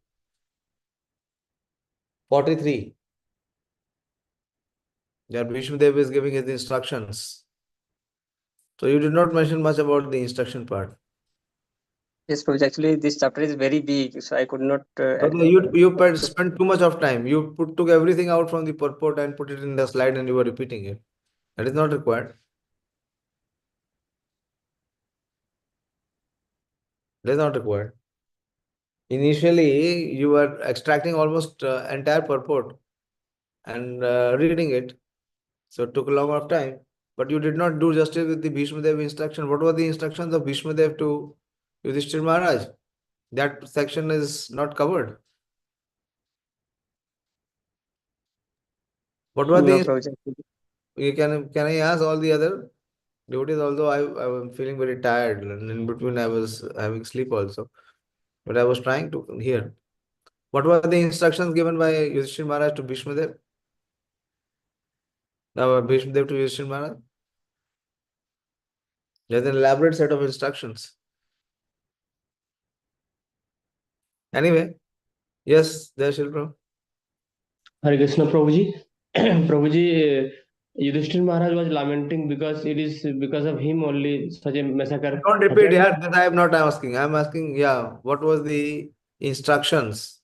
43. That Bhishma Dev is giving his instructions. So you did not mention much about the instruction part. Yes, Prabhuji. Actually, this chapter is very big, so I could not. Okay, you spent too much of time. You took everything out from the purport and put it in the slide and you were repeating it. That is not required. That is not required. Initially, you were extracting almost entire purport and reading it. So it took a lot of time. But you did not do justice with the Bhishma Dev instruction. What were the instructions of Bhishma Dev to Yudhishthira Maharaj? That section is not covered. What were No, the Prabhuji. Can I ask all the other devotees? Although I'm feeling very tired, and in between I was having sleep also, but I was trying to hear. What were the instructions given by Yudhishthira Maharaj to Bhishma Dev? Now Bhishma Dev to Yudhishthira Maharaj. There's an elaborate set of instructions. Anyway, yes, there Shilpa. Hare Krishna Prabhuji. Prabhuji, Yudhishthir Maharaj was lamenting because it is because of him only such a massacre Don't repeat, happened. yeah, that I am not asking. I'm asking, yeah, what was the instructions?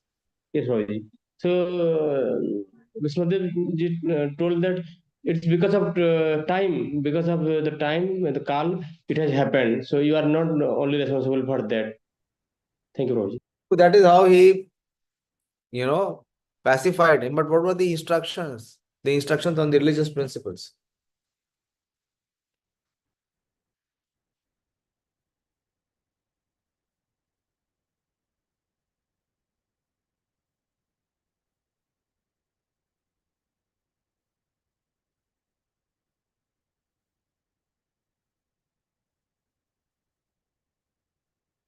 Yes, Prabhuji. So, Vishnudev ji told that it's because of time, because of the time, the call, it has happened. So, you are not only responsible for that. Thank you, Prabhuji. That is how he, pacified him. But what were the instructions? The instructions on the religious principles.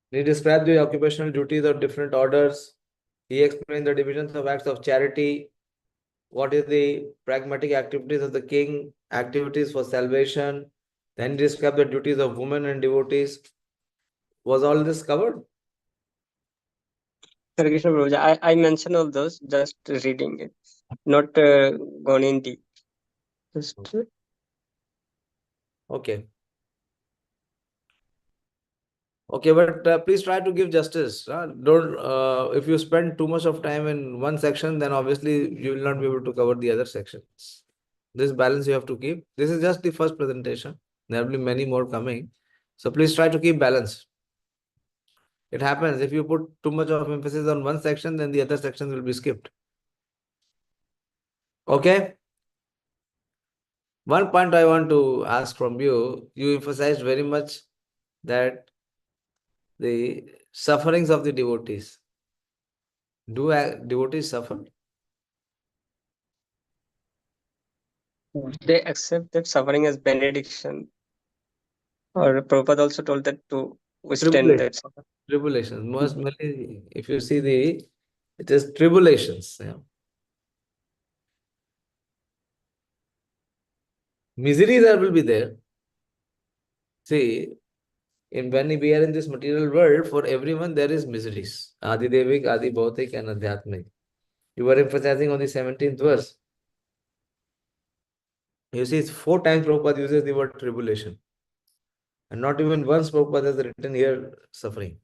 He described the occupational duties of different orders. He explained the divisions of acts of charity. What is the pragmatic activities of the king, activities for salvation. Then he described the duties of women and devotees. Was all this covered? Hare Krishna Prabhuji, I mentioned all those, just reading it, not gone in deep. Just Okay. Okay, but please try to give justice. Don't. If you spend too much of time in one section, then obviously you will not be able to cover the other sections. This balance you have to keep. This is just the first presentation. There will be many more coming. So please try to keep balance. It happens if you put too much of emphasis on one section, then the other sections will be skipped. Okay. One point I want to ask from you. You emphasized very much that the sufferings of the devotees. Do devotees suffer? they accept that suffering as benediction. Or Prabhupada also told that to withstand that suffering. Tribulations. Most mainly, if you see it is tribulations. Yeah. Miseries will be there. See, when we are in this material world, for everyone there is miseries. Adi Devik, Adi Bhautik, and Adhyatmik. You were emphasizing on the 17th verse. You see, 4 times Prabhupada uses the word tribulation. And not even once Prabhupada has written here suffering.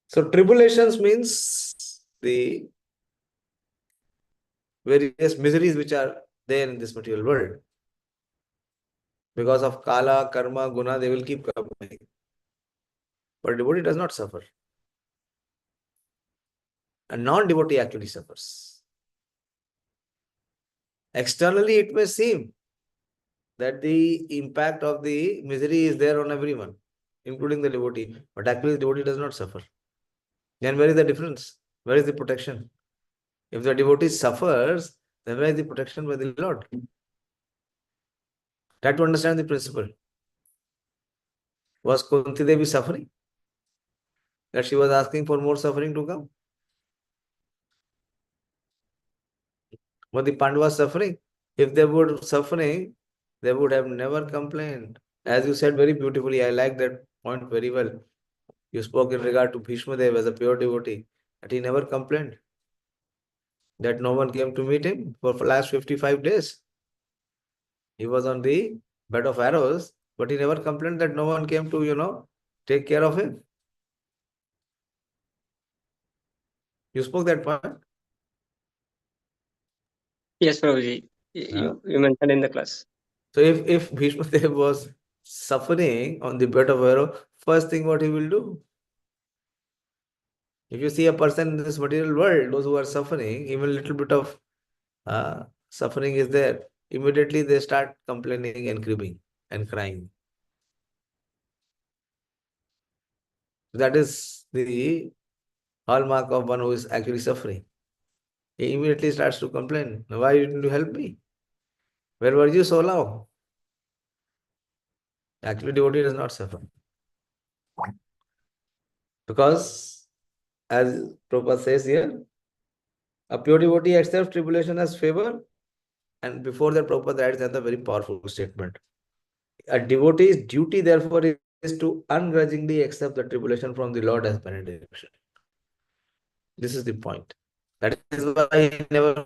So tribulations means the various miseries which are there in this material world. Because of Kala, Karma, Guna, they will keep coming. But devotee does not suffer. A non-devotee actually suffers. Externally, it may seem that the impact of the misery is there on everyone, including the devotee. But actually, the devotee does not suffer. Then where is the difference? Where is the protection? If the devotee suffers, then where is the protection by the Lord? Try to understand the principle. Was Kunti Devi suffering? That she was asking for more suffering to come? Were the Pandavas suffering? If they were suffering, they would have never complained. As you said very beautifully, I like that point very well. You spoke in regard to Bhishma Dev as a pure devotee, that he never complained. That no one came to meet him for the last 55 days. He was on the bed of arrows, but he never complained that no one came to, take care of him. You spoke that point? Yes, Prabhuji. You mentioned in the class. So if Bhishma Dev was suffering on the bed of arrow, first thing what he will do? If you see a person in this material world, those who are suffering, even little bit of suffering is there, immediately they start complaining and cribbing and crying. That is the hallmark of one who is actually suffering. He immediately starts to complain. Why didn't you help me? Where were you so long? Actually, devotee does not suffer. Because, as Prabhupada says here, a pure devotee accepts tribulation as favor. And before that, Prabhupada adds another very powerful statement. A devotee's duty, therefore, is to ungrudgingly accept the tribulation from the Lord as benediction. This is the point. That is why he never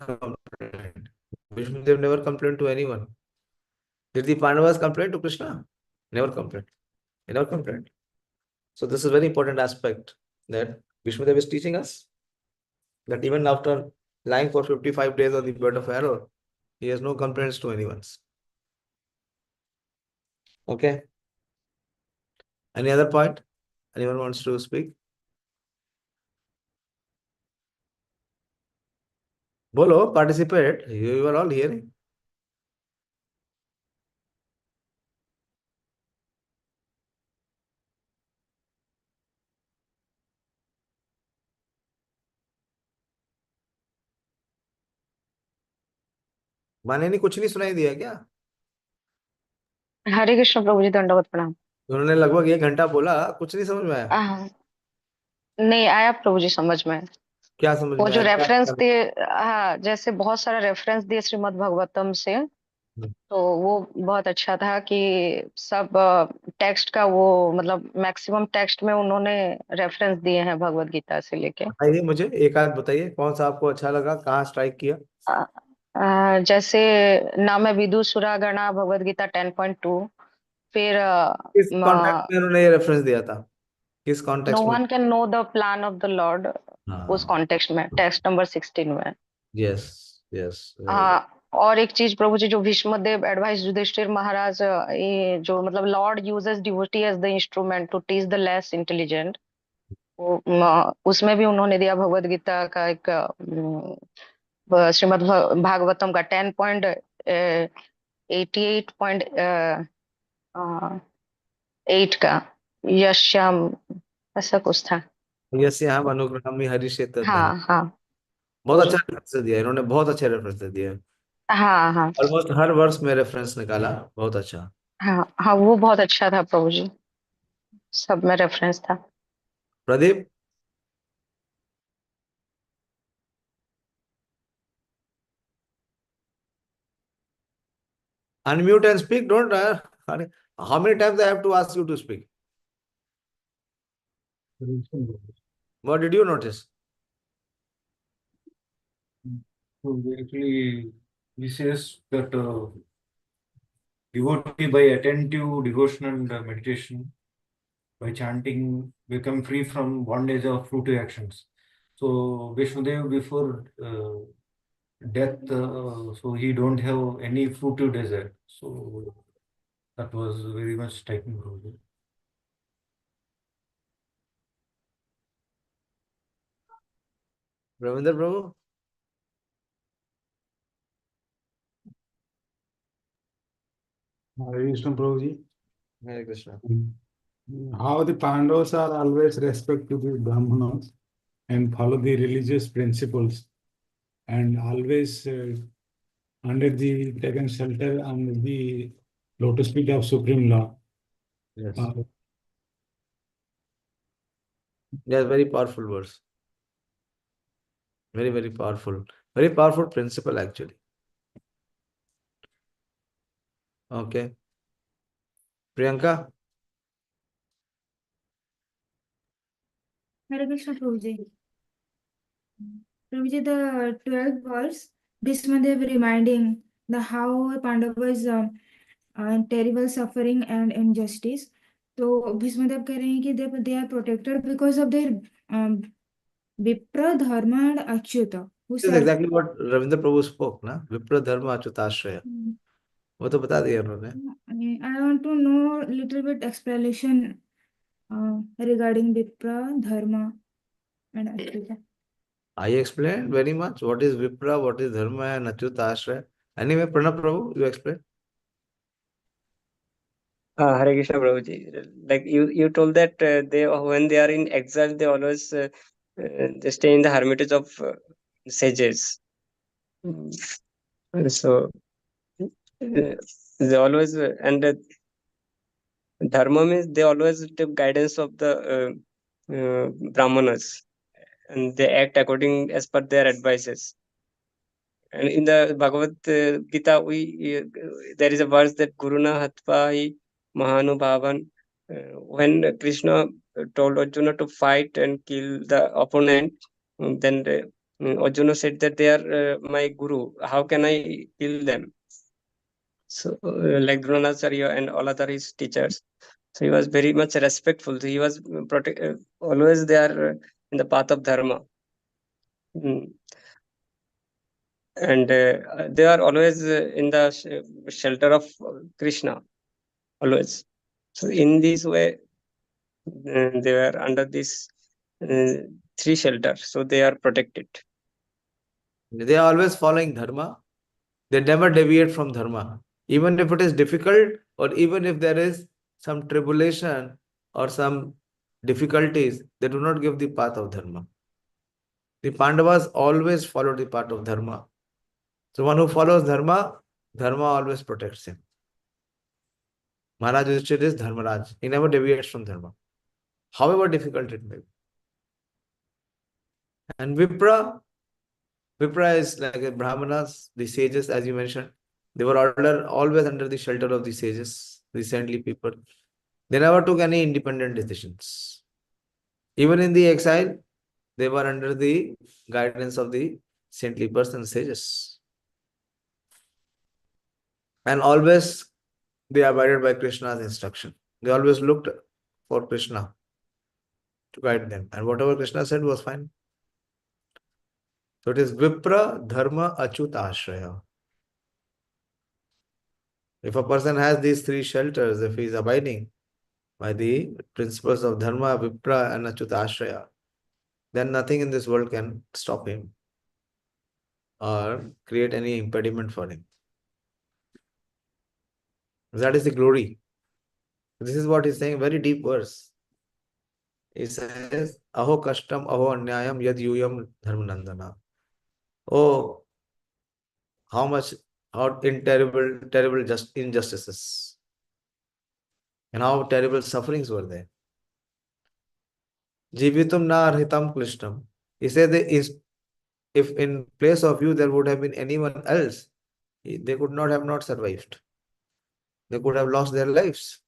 complained. Vishnudev never complained to anyone. Did the Pandavas complain to Krishna? Never complained. He never complained. So this is a very important aspect that Vishnudev is teaching us. That even after lying for 55 days on the bed of arrow, he has no complaints to anyone. Okay. Any other point? Anyone wants to speak? Bolo, participate. You are all hearing. माने नहीं कुछ नहीं सुनाई दिया क्या? हरे कृष्ण प्रभु जी, दंडवत प्रणाम। उन्होंने लगभग 1 घंटा बोला, कुछ नहीं समझ में आया। हाँ, नहीं आया प्रभु जी समझ में। क्या समझ वो में जो आया? रेफरेंस दिए, हाँ, जैसे बहुत सारा रेफरेंस दिए श्रीमद् भागवतम से, तो वो बहुत अच्छा था कि सब टेक्स्ट का वो मतलब मैक्सिमम टेक्स्ट में उन्होंने रेफरेंस दिए हैं भगवत गीता से लेके। बताइए मुझे एक आध बताइए कौन सा आपको अच्छा लगा, कहाँ स्ट्राइक किया? जैसे नाम है विदुषुरा गणा भगवत गीता 10.2। फिर किस कॉन्टेक्स्ट में उन्होंने ये रेफरेंस दिया था? किस नो कॉन्टेक्स्ट में? One can know the plan of the Lord, उस हाँ, कॉन्टेक्स्ट में, टेक्स्ट नंबर 16 में। Yes yes. हाँ, और एक चीज प्रभु जी, जो भीष्मदेव एडवाइस युधिष्ठिर महाराज, ये जो मतलब Lord uses devotee as the instrument to teach the less intelligent, वो उसमें भी उन्होंने दिया भगवत गीता का एक श्रीमद् भागवतम का 10.88.8 का यश्याम, ऐसा कुछ था। यस्याम अनुग्रहम हरिषेत। हाँ हाँ बहुत अच्छा रेफरेंस दिया इन्होंने, बहुत अच्छे रेफरेंस दिए। हाँ हाँ ऑलमोस्ट हर वर्ष में रेफरेंस निकाला, बहुत अच्छा। हाँ हाँ, वो बहुत अच्छा था प्रभु जी, सब में रेफरेंस था। Pradeep, unmute and speak. Don't. How many times I have to ask you to speak? What did you notice? So actually, he says that devotee by attentive devotional meditation, by chanting, become free from bondage of fruitive actions. So Vishnudev before death, so he don't have any fruitive desire. So that was very much striking. Ravinder Prabhu? Hare Krishna Prabhuji. Hare Krishna. How the Pandavas are always respect to the Brahmanas and follow the religious principles and always under the taken shelter under the lotus feet of Supreme Law. Yes. Uh, Yes, very powerful verse. Very, very powerful. Very powerful principle actually. Okay. Priyanka? Hare Krishna Prabhuji. Prabhuji, the 12th verse, Bhishmadev reminding the how Pandavas terrible suffering and injustice. तो भीष्मदेव कह रहे हैं कि they are protected because of their Vipra, Dharma and Achyuta. This is exactly what Ravindra Prabhu spoke, na? Vipra Dharma Achyutashraya. वो तो बता दिया उन्होंने. I want to know little bit explanation regarding Vipra, Dharma and Achyuta. I explained very much what is Vipra, what is Dharma and Achyutashraya. Anyway, Pranab Prabhu, you explain. Hare Krishna Prabhuji. Like you told that they when they are in exile, they always they stay in the hermitage of sages. So they always and dharma means they always take guidance of the brahmanas, and they act according as per their advices. And in the Bhagavad Gita, there is a verse that Guruna Hatva Mahanubhavan. When Krishna told Arjuna to fight and kill the opponent, then Arjuna said that they are my guru. How can I kill them? So, like Dronacharya and all other his teachers. So he was very much respectful. He was always there in the path of dharma. And they are always in the shelter of Krishna, always. So in this way, they were under this three shelters, so they are protected. They are always following dharma. They never deviate from dharma. Even if it is difficult, or even if there is some tribulation or some difficulties, they do not give the path of dharma. The Pandavas always follow the path of dharma. So one who follows dharma, dharma always protects him. Maharaj Yudhishthira is Dharmaraj. He never deviates from dharma, however difficult it may be. And Vipra is like a Brahmanas, the sages, as you mentioned. They were always under the shelter of the sages, the saintly people. They never took any independent decisions. Even in the exile, they were under the guidance of the saintly persons, sages. And always they abided by Krishna's instruction. They always looked for Krishna to guide them. And whatever Krishna said was fine. So it is Vipra, Dharma, Achyuta, Ashraya. If a person has these three shelters, if he is abiding by the principles of Dharma, Vipra, and Achyuta, Ashraya, then nothing in this world can stop him or create any impediment for him. That is the glory. This is what he's saying, very deep verse. He says, Aho kashtam, aho anyayam, yad yuyam dharmanandana. Oh, how terrible injustices. And how terrible sufferings were there. Jivitum na arhitam klishtam. He said that if in place of you there would have been anyone else, they could not have not survived. They could have lost their lives.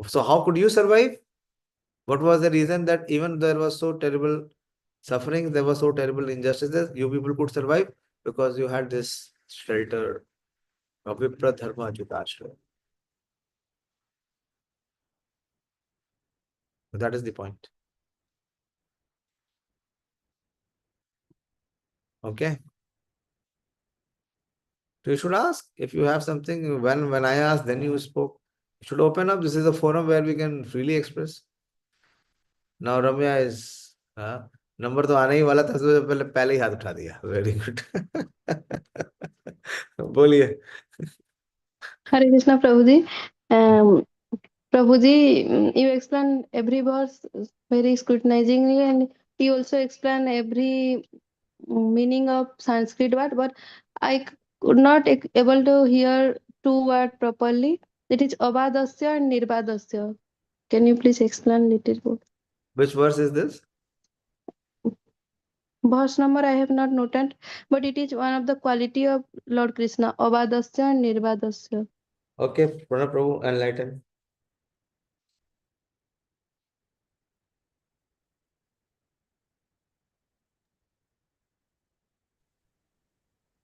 So how could you survive? What was the reason that even there was so terrible suffering, there were so terrible injustices, you people could survive? Because you had this shelter of Vipra Dharma Achyuta. That is the point. Okay. So you should ask if you have something. When I asked, then you spoke. You should open up. This is a forum where we can freely express. Now Ramya is number तो आने ही वाला था, तो पहले ही हाथ उठा दिया. Very good. बोलिए. Hare Krishna, Prabhuji. Prabhuji, you explain every verse very scrutinizingly, and you also explain every meaning of Sanskrit word, but I could not able to hear two words properly. It is Abadasya and Nirbadasya. Can you please explain little bit? Which verse is this? Verse number I have not noted, but it is one of the quality of Lord Krishna, Abadasya and Nirbadasya. Okay, Pranab Prabhu, enlighten.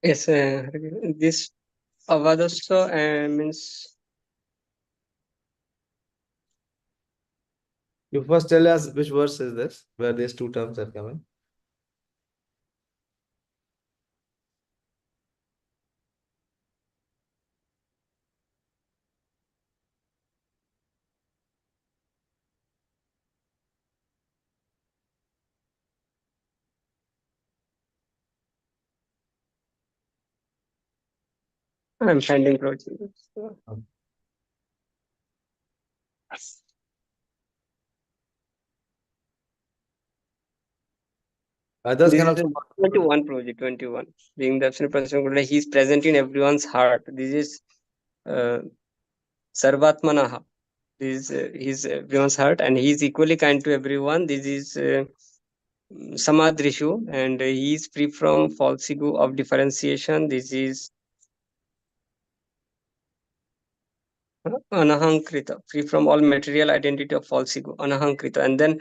Yes, this avadasya means. You first tell us which verse is this, where these two terms are coming. I'm finding project. Okay. Others This can is the also. 21 project, 21. Being the absolute person, he is present in everyone's heart. This is Sarvatmanaha. This is everyone's heart, and he is equally kind to everyone. This is Samadrishu, and he is free from false ego of differentiation. This is Anahankrita, free from all material identity of false ego, Anahankrita. And then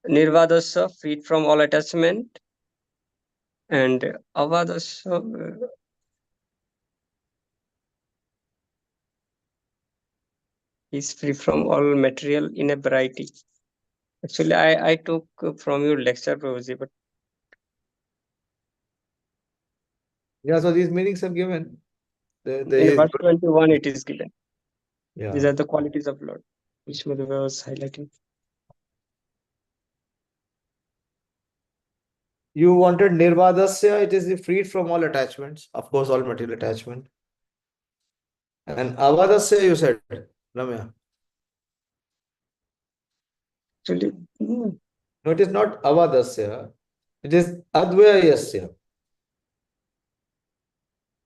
Nirvadasya, freed from all attachment. And Avadasya, is free from all material inebriety. Actually, I took from your lecture, Prabhuji, but Yeah, so these meanings are given. in verse 21 it is given. Yeah. These are the qualities of Lord, which Madhava was highlighting. You wanted Nirvadasya, it is freed from all attachments, of course, all material attachment. And Avadasya, you said, Ramya. Actually, No, it is not Avadasya, it is Advayasya.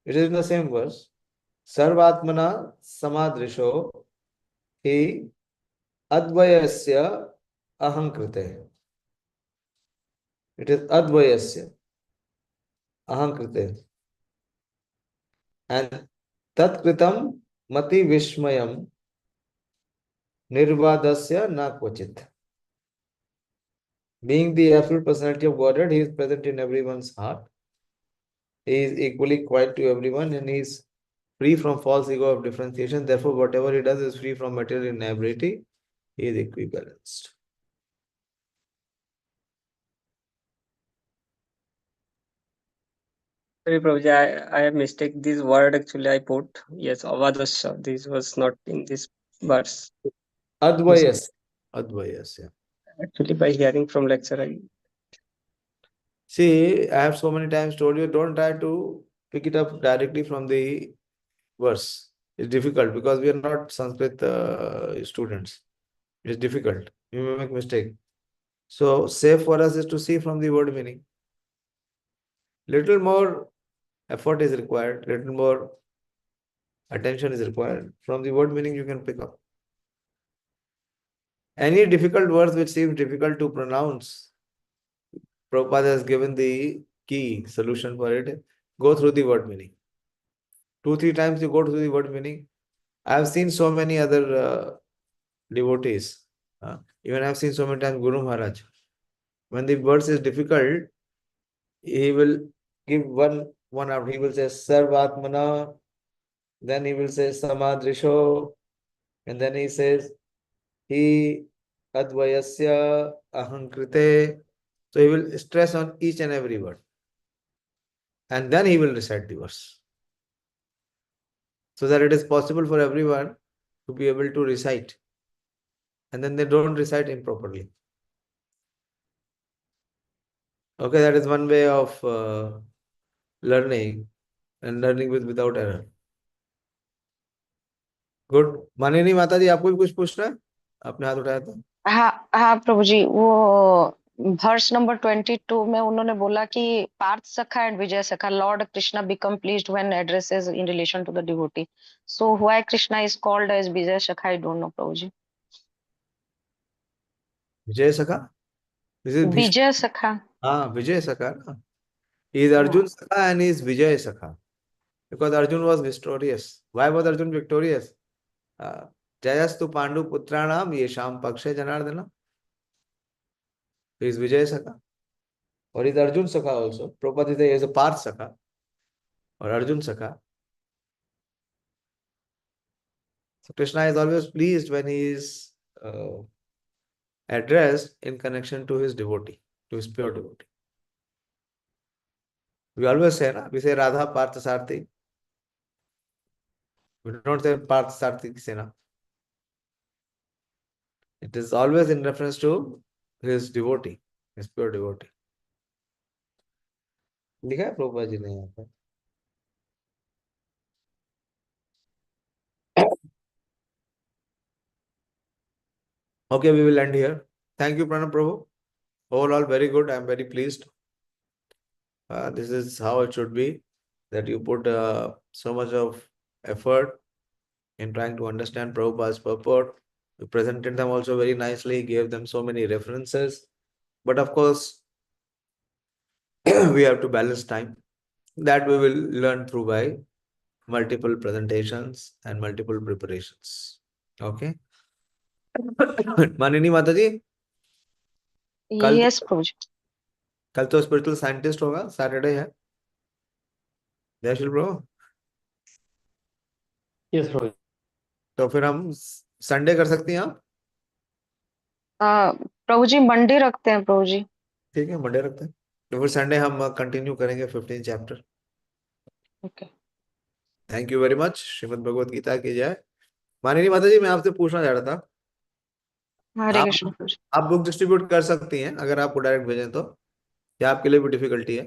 It is in the same verse. Sarvatmana Samadrisho Hi Advayasya Ahankrite. It is Advayasya Ahankrite. And Tatkritam Mati Vishmayam Nirvadasya Na Kvachit. Being the absolute personality of Godhead, he is present in everyone's heart. He is equally quiet to everyone, and he is free from false ego of differentiation. Therefore, whatever he does is free from material inebriety. He is equibalanced. sorry, Prabhuji, I have mistake. This word actually I put, yes, Avadasya. This was not in this verse. Advayas. Advayas, yeah. Actually, by hearing from lecture, I See, I have so many times told you, don't try to pick it up directly from the verse. It's difficult because we are not Sanskrit students. It's difficult. You may make mistake. So, safe for us is to see from the word meaning. Little more effort is required. Little more attention is required. From the word meaning, you can pick up. Any difficult words which seem difficult to pronounce, Prabhupada has given the key solution for it. Go through the word meaning. 2-3 times you go through the word meaning. I have seen so many other devotees. Even I have seen so many times Guru Maharaj. When the verse is difficult, he will give one out. He will say Sarvatmana, then he will say Samadrisho, and then he says He Advayasya Ahankrite. So he will stress on each and every word. And then he will recite the verse. So that it is possible for everyone to be able to recite. And then they don't recite improperly. Okay, that is one way of learning and learning without error. Good. माननीय माता जी, आपको भी कुछ पूछना है? आपने हाथ उठाया था? हाँ प्रभु जी, वो वर्स नंबर 22 में उन्होंने बोला कि पार्थ सखा and Vijay Sakha, lord Krishna become pleased when addresses in relation to the devotee. So why Krishna is called as Vijay Sakha, I don't know प्रभु जी. विजय सखा? विजय सखा. हाँ, विजय सखा ना. He is Arjun Sakha and he is Vijay Sakha. Because Arjun was victorious. Why was Arjun victorious? Jayastu Pandu Putranam Yesham Pakshe Janardana. He is Vijay Sakha. Or he is Arjun Sakha also. Prabhupada is a Parth Sakha or Arjun Sakha. So Krishna is always pleased when he is addressed in connection to his devotee, to his pure devotee. We always say, we say Radha Partha Sarthi. We don't say Partha Sarthi Sena. It is always in reference to his devotee, his pure devotee. लिखा है प्रभुपाद जी ने यहाँ पर. Okay, we will end here. Thank you, Pranam Prabhu. Overall, very good. I am very pleased. This is how it should be, that you put so much of effort in trying to understand Prabhupada's purport. You presented them also very nicely, gave them so many references. But of course, we have to balance time. That we will learn through by multiple presentations and multiple preparations. Okay. माननीय माता जी, कल yes प्रभु जी। कल तो spiritual scientist होगा, Saturday है। जय श्री प्रभु। Yes प्रभु जी। तो फिर हम संडे कर सकती हैं आप? प्रभु जी मंडे रखते हैं प्रभु जी। ठीक है, मंडे रखते हैं। तो फिर संडे हम कंटिन्यू करेंगे 15 chapter. Okay. Thank you very much. Shrimad Bhagavad Gita की जय। माननीय माता जी, मैं आपसे पूछना चाह रहा था, हरे कृष्ण प्रभु जी। आप बुक डिस्ट्रीब्यूट कर सकती हैं अगर आपको डायरेक्ट भेजें तो, क्या आपके लिए भी डिफिकल्टी है?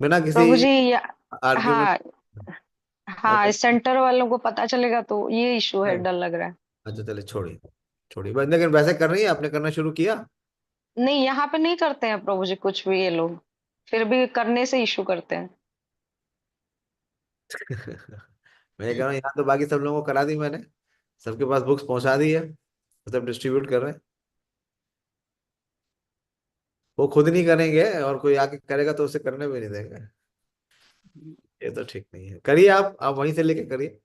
बिना किसी प्रभु जी आर्ग्यूमेंट? हाँ सेंटर वालों को पता चलेगा तो ये इशू है, डर लग रहा है। अच्छा चलिए, छोड़िए छोड़िए। बस लेकिन वैसे कर रही है, आपने करना शुरू किया? नहीं यहाँ पे नहीं करते हैं प्रभु जी कुछ भी ये लोग, फिर भी करने से इशू करते हैं। मैं कह रहा हूँ, यहाँ तो बाकी सब लोगों को करा दी मैंने, सबके पास बुक्स पहुंचा दी है, सब डिस्ट्रीब्यूट कर रहे हैं। वो खुद नहीं करेंगे और कोई आके करेगा तो उसे करने भी नहीं देंगे। ये तो ठीक नहीं है। करिए आप वहीं से लेके करिए।